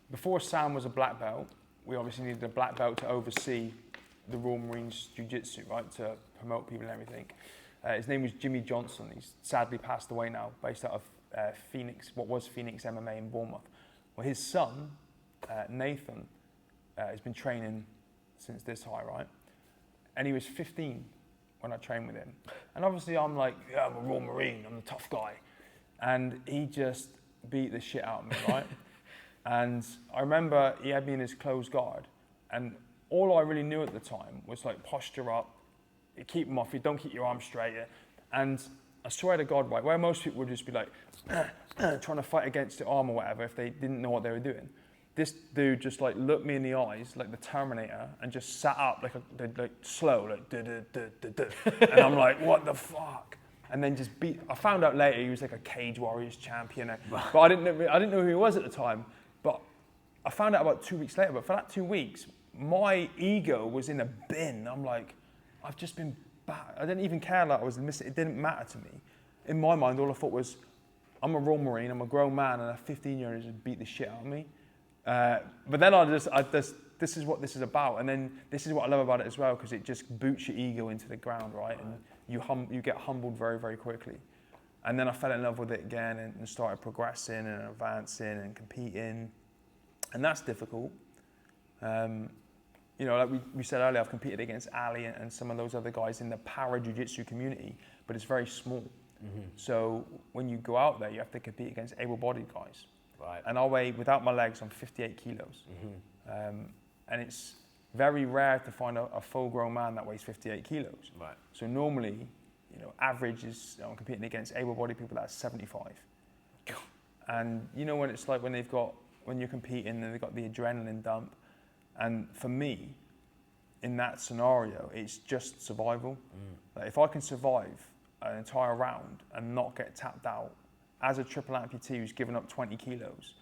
before Sam was a black belt, we obviously needed a black belt to oversee the Royal Marines Jiu Jitsu, right, to promote people and everything. His name was Jimmy Johnson. He's sadly passed away now, based out of Phoenix, what was Phoenix MMA in Bournemouth. Well, his son, Nathan, has been training since this high, right? And he was 15 when I trained with him. And obviously I'm like, I'm a Royal Marine, I'm the tough guy. And he just beat the shit out of me, right? And I remember he had me in his closed guard, and all I really knew at the time was like posture up, keep them off you, don't keep your arms straight. And I swear to God, right, where most people would just be like, trying to fight against the arm or whatever if they didn't know what they were doing. This dude just like looked me in the eyes like the Terminator and just sat up like slow, like and I'm like, what the fuck? And then just beat. I found out later he was like a Cage Warriors champion, but I didn't know who he was at the time. But I found out about 2 weeks later. But for that 2 weeks, my ego was in a bin. I'm like, I've just been bad. I didn't even care that I was missing. It didn't matter to me. In my mind, all I thought was, I'm a Royal Marine, I'm a grown man, and a 15-year-old just beat the shit out of me. But then this is what this is about. And then this is what I love about it as well, because it just boots your ego into the ground, right? And you get humbled very, very quickly. And then I fell in love with it again and started progressing and advancing and competing. And that's difficult. Like we said earlier, I've competed against Ali and some of those other guys in the para jiu-jitsu community, but it's very small. So when you go out there, you have to compete against able-bodied guys. Right. And I weigh, without my legs, I'm 58 kilos. And it's very rare to find a full-grown man that weighs 58 kilos. Right. So normally, average is, I'm competing against able-bodied people that's 75. And when it's like when you're competing and they've got the adrenaline dump. And for me, in that scenario, it's just survival. Like if I can survive an entire round and not get tapped out, as a triple amputee who's given up 20 kilos,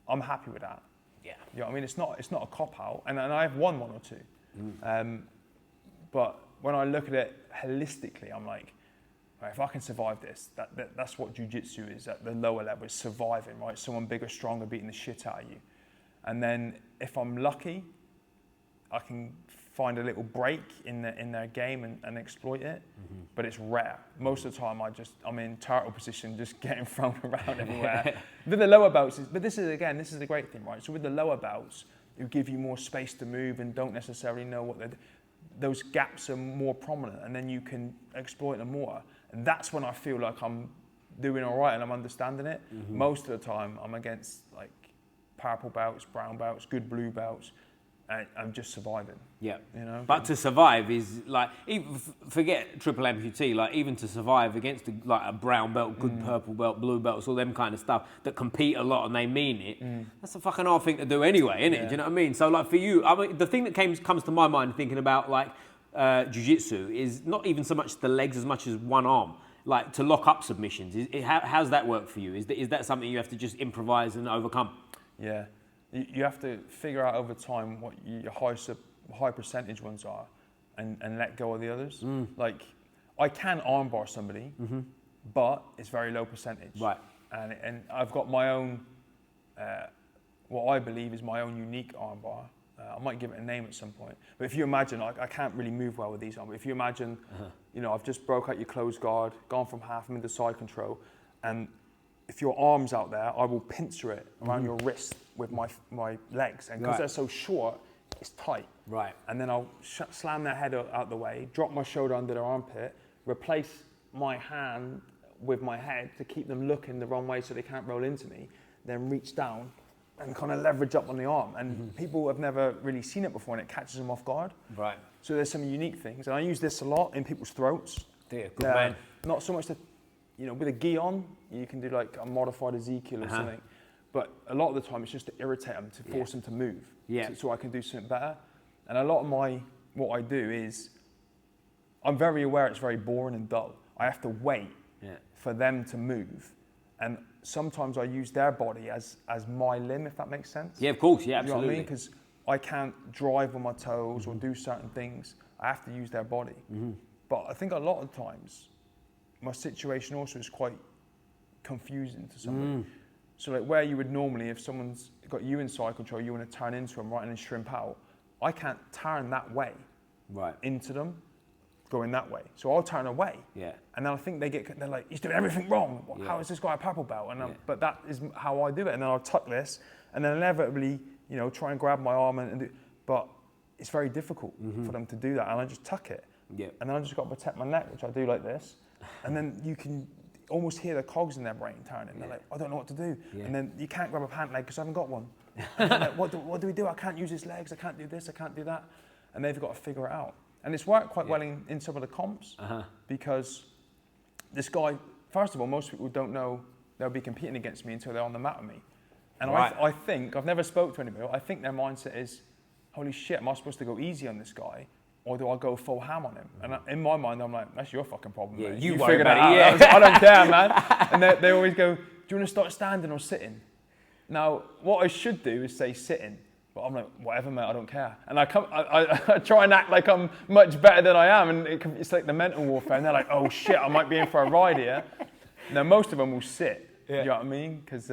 I'm happy with that. Yeah. You know what I mean? It's not a cop out, and I've won one or two. But when I look at it holistically, I'm like, right, if I can survive this, that's what jiu-jitsu is at the lower level, is surviving, right? Someone bigger, stronger, beating the shit out of you. And then if I'm lucky, I can find a little break in their game and exploit it, but it's rare. Most of the time I'm in turtle position, just getting thrown around everywhere. With the lower belts, but this is the great thing, right? So with the lower belts, who give you more space to move and don't necessarily know what those gaps are more prominent, and then you can exploit them more. And that's when I feel like I'm doing all right and I'm understanding it. Most of the time, I'm against like purple belts, brown belts, good blue belts, and I'm just surviving. Yeah, you know. But to survive is like, even forget triple amputee. Like even to survive against a brown belt, good purple belt, blue belts, all them kind of stuff that compete a lot and they mean it. That's a fucking hard thing to do anyway, isn't it? Do you know what I mean? So like for you, I mean, the thing that comes to my mind thinking about like jiu-jitsu is not even so much the legs as much as one arm. Like to lock up submissions. How's that work for you? Is that something you have to just improvise and overcome? Yeah. You have to figure out over time what your high percentage ones are and let go of the others. Like, I can armbar somebody, but it's very low percentage. Right. And I've got my own, what I believe is my own unique armbar. I might give it a name at some point. But if you imagine, like, I can't really move well with these arms. If you imagine, you know, I've just broke out your closed guard, gone from half, I'm into side control, and if your arm's out there, I will pincer it around your wrist with my legs. And because they're so short, it's tight. Right. And then I'll slam their head out the way, drop my shoulder under their armpit, replace my hand with my head to keep them looking the wrong way so they can't roll into me, then reach down and kind of leverage up on the arm. And people have never really seen it before and it catches them off guard. Right. So there's some unique things. And I use this a lot in people's throats. Dear, good man. Not so much with a gi on, you can do like a modified Ezekiel or something. But a lot of the time it's just to irritate them, to force them to move. So I can do something better. And a lot of what I do is, I'm very aware it's very boring and dull. I have to wait for them to move. And sometimes I use their body as my limb, if that makes sense. Yeah, of course, yeah, You know absolutely. what I mean? Because I can't drive on my toes or do certain things. I have to use their body. But I think a lot of times, my situation also is quite confusing to somebody. So like where you would normally, if someone's got you in side control, you want to turn into them right and then shrimp out, I can't turn that way into them, going that way. So I'll turn away. Yeah. And then I think they're like, he's doing everything wrong. How is this guy a purple belt? And but that is how I do it. And then I'll tuck this and then inevitably, you know, try and grab my arm and do, but it's very difficult for them to do that. And I just tuck it. Yeah. And then I just got to protect my neck, which I do like this. And then you can almost hear the cogs in their brain turning. They're like, I don't know what to do. And then you can't grab a pant leg because I haven't got one. And they're like, what do we do? I can't use his legs. I can't do this. I can't do that. And they've got to figure it out. And it's worked quite well in some of the comps because this guy, first of all, most people don't know they'll be competing against me until they're on the mat with me. And I think, I've never spoke to anybody, I think their mindset is, holy shit, am I supposed to go easy on this guy? Or do I go full ham on him? And in my mind, I'm like, that's your fucking problem. Yeah, mate. you figure that out. I don't care, man. And they always go, do you want to start standing or sitting? Now, what I should do is say sitting. But I'm like, whatever, mate, I don't care. And I try and act like I'm much better than I am. And it's like the mental warfare. And they're like, oh shit, I might be in for a ride here. Now, most of them will sit. You know what I mean? Because,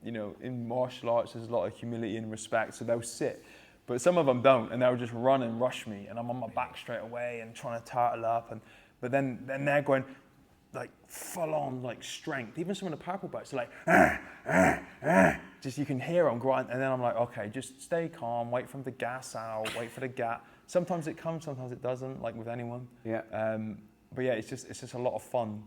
you know, in martial arts, there's a lot of humility and respect. So they'll sit. But some of them don't, and they'll just run and rush me, and I'm on my back straight away and trying to turtle up. But then they're going like full on like strength. Even some of the purple belts are like, just you can hear them grind. And then I'm like, okay, just stay calm, wait for them to gas out, wait for the gap. Sometimes it comes, sometimes it doesn't, like with anyone. Yeah. But yeah, it's just a lot of fun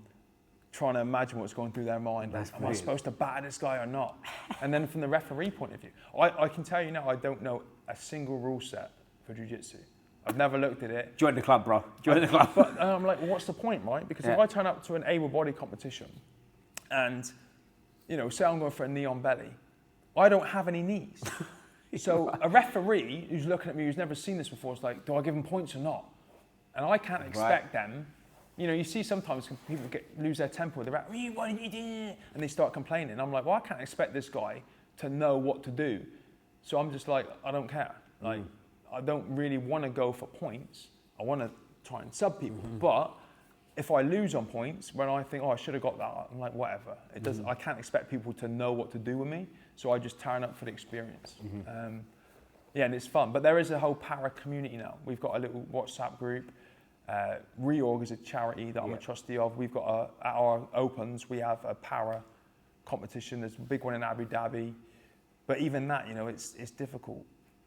trying to imagine what's going through their mind. Like, am I supposed to batter this guy or not? And then from the referee point of view, I can tell you now, I don't know a single rule set for jiu-jitsu. I've never looked at it. Join the club, bro. Join the club. But I'm like, well, what's the point, right? Because if I turn up to an able-bodied competition and, you know, say I'm going for a knee on belly, I don't have any knees. So a referee who's looking at me, who's never seen this before, is like, do I give them points or not? And I can't expect them. You know, you see sometimes people lose their temper with the ref. What did you do? And they start complaining. I'm like, well, I can't expect this guy to know what to do. So I'm just like, I don't care. Like, I don't really want to go for points. I want to try and sub people. But if I lose on points, when I think, oh, I should have got that, I'm like, whatever. It doesn't. I can't expect people to know what to do with me. So I just turn up for the experience. Yeah, and it's fun. But there is a whole para community now. We've got a little WhatsApp group. Reorg is a charity that I'm a trustee of. We've got at our opens, we have a para competition. There's a big one in Abu Dhabi. But even that, you know, it's difficult.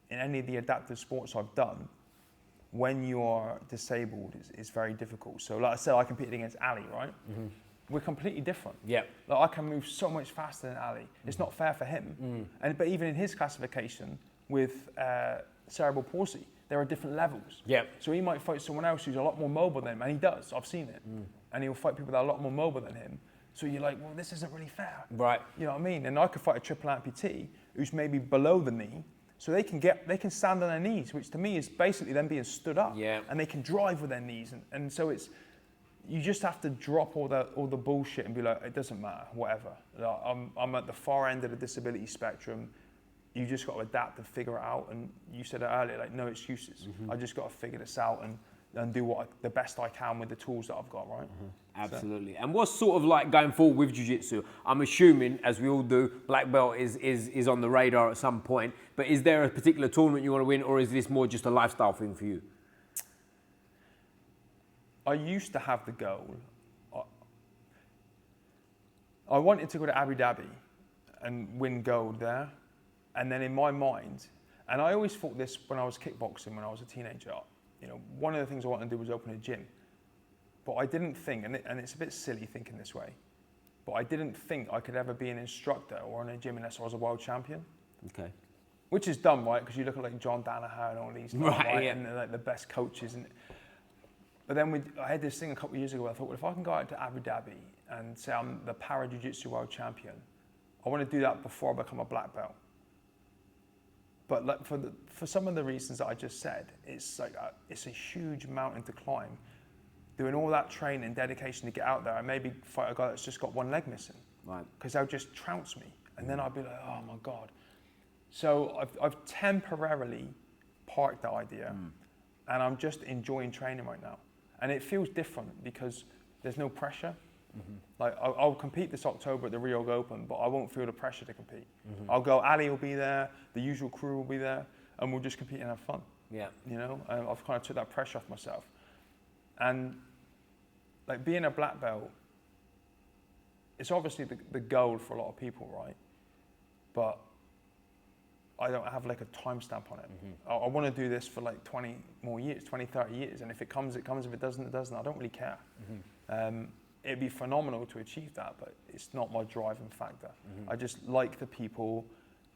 In any of the adaptive sports I've done, when you are disabled, it's very difficult. So like I said, I competed against Ali, right? We're completely different. Yeah. Like I can move so much faster than Ali. It's not fair for him. But even in his classification with cerebral palsy, there are different levels. Yeah. So he might fight someone else who's a lot more mobile than him, and he does. I've seen it. And he'll fight people that are a lot more mobile than him. So you're like, well, this isn't really fair. Right. You know what I mean? And I could fight a triple amputee who's maybe below the knee, so they can stand on their knees, which to me is basically them being stood up. Yeah. And they can drive with their knees, and so it's, you just have to drop all the bullshit and be like, it doesn't matter, whatever. Like, I'm at the far end of the disability spectrum. You just got to adapt and figure it out. And you said it earlier, like, no excuses. I just got to figure this out and do the best I can with the tools that I've got, right? Absolutely. So. And what's sort of like going forward with Jiu Jitsu? I'm assuming, as we all do, black belt is on the radar at some point. But is there a particular tournament you want to win, or is this more just a lifestyle thing for you? I used to have the goal. I wanted to go to Abu Dhabi and win gold there. And then in my mind, and I always thought this when I was kickboxing when I was a teenager, you know, one of the things I wanted to do was open a gym. But I didn't think, and it's a bit silly thinking this way, but I didn't think I could ever be an instructor or in a gym unless I was a world champion. Okay. Which is dumb, right? Because you look at like John Danaher and all these guys, right? Yeah. And they're like the best coaches. But then I had this thing a couple of years ago. I thought, well, if I can go out to Abu Dhabi and say I'm the para jiu-jitsu world champion, I want to do that before I become a black belt. But like for some of the reasons that I just said, it's like it's a huge mountain to climb. Doing all that training and dedication to get out there, and maybe fight a guy that's just got one leg missing, right? Because they'll just trounce me, and then I'll be like, oh my god. So I've temporarily parked that idea, and I'm just enjoying training right now, and it feels different because there's no pressure. Like I'll compete this October at the Rio Open, but I won't feel the pressure to compete. I'll go. Ali will be there, the usual crew will be there, and we'll just compete and have fun. Yeah. You know, I've kind of took that pressure off myself. And like being a black belt, it's obviously the goal for a lot of people, right? But I don't have like a timestamp on it. I want to do this for like 20 more years, 20, 30 years. And if it comes, it comes. If it doesn't, it doesn't. I don't really care. It'd be phenomenal to achieve that, but it's not my driving factor. I just like the people.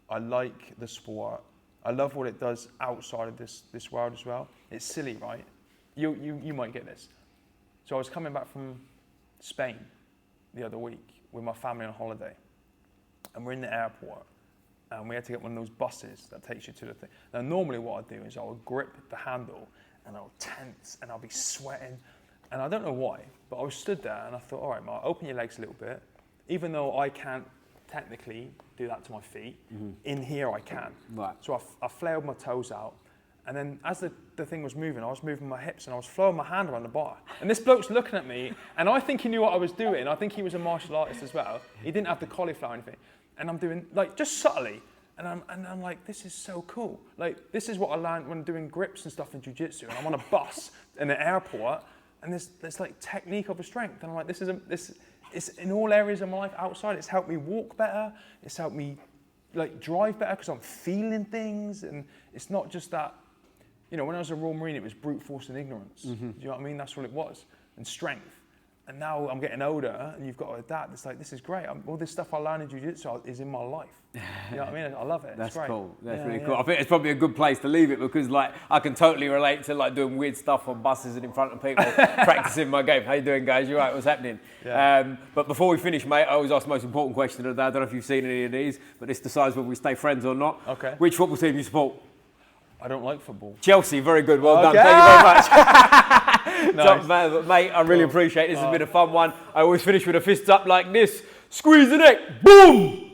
I like the sport. I love what it does outside of this world as well. It's silly, right? You might get this. So I was coming back from Spain the other week with my family on holiday, and we're in the airport, and we had to get one of those buses that takes you to the thing. Now normally what I do is I would grip the handle and I'll tense and I'll be sweating, and I don't know why, but I was stood there and I thought, all right, Mark, open your legs a little bit. Even though I can't technically do that to my feet, in here I can. Right. So I flailed my toes out. And then as the thing was moving, I was moving my hips and I was flowing my hand around the bar. And this bloke's looking at me, and I think he knew what I was doing. I think he was a martial artist as well. He didn't have the cauliflower or anything. And I'm doing, like, just subtly. And I'm like, this is so cool. Like, this is what I learned when doing grips and stuff in jiu-jitsu. And I'm on a bus in the airport, and there's like technique of a strength. And I'm like, it's in all areas of my life outside. It's helped me walk better. It's helped me, like, drive better because I'm feeling things. And it's not just that. You know, when I was a Royal Marine, it was brute force and ignorance. Do you know what I mean? That's what it was, and strength. And now I'm getting older, and you've got to adapt. It's like, this is great. All this stuff I learned in jiu-jitsu is in my life. You know what I mean? I love it. That's great. cool. That's really cool. I think it's probably a good place to leave it because, like, I can totally relate to like doing weird stuff on buses and in front of people, practicing my game. How you doing, guys? You all right? What's happening? Yeah. But before we finish, mate, I always ask the most important question of the day. I don't know if you've seen any of these, but this decides whether we stay friends or not. Okay. Which football team do you support? I don't like football. Chelsea, very good. Well done. Thank you very much. Nice. Top, mate, I really appreciate it. This has been a fun one. I always finish with a fist up like this. Squeeze the neck. Boom!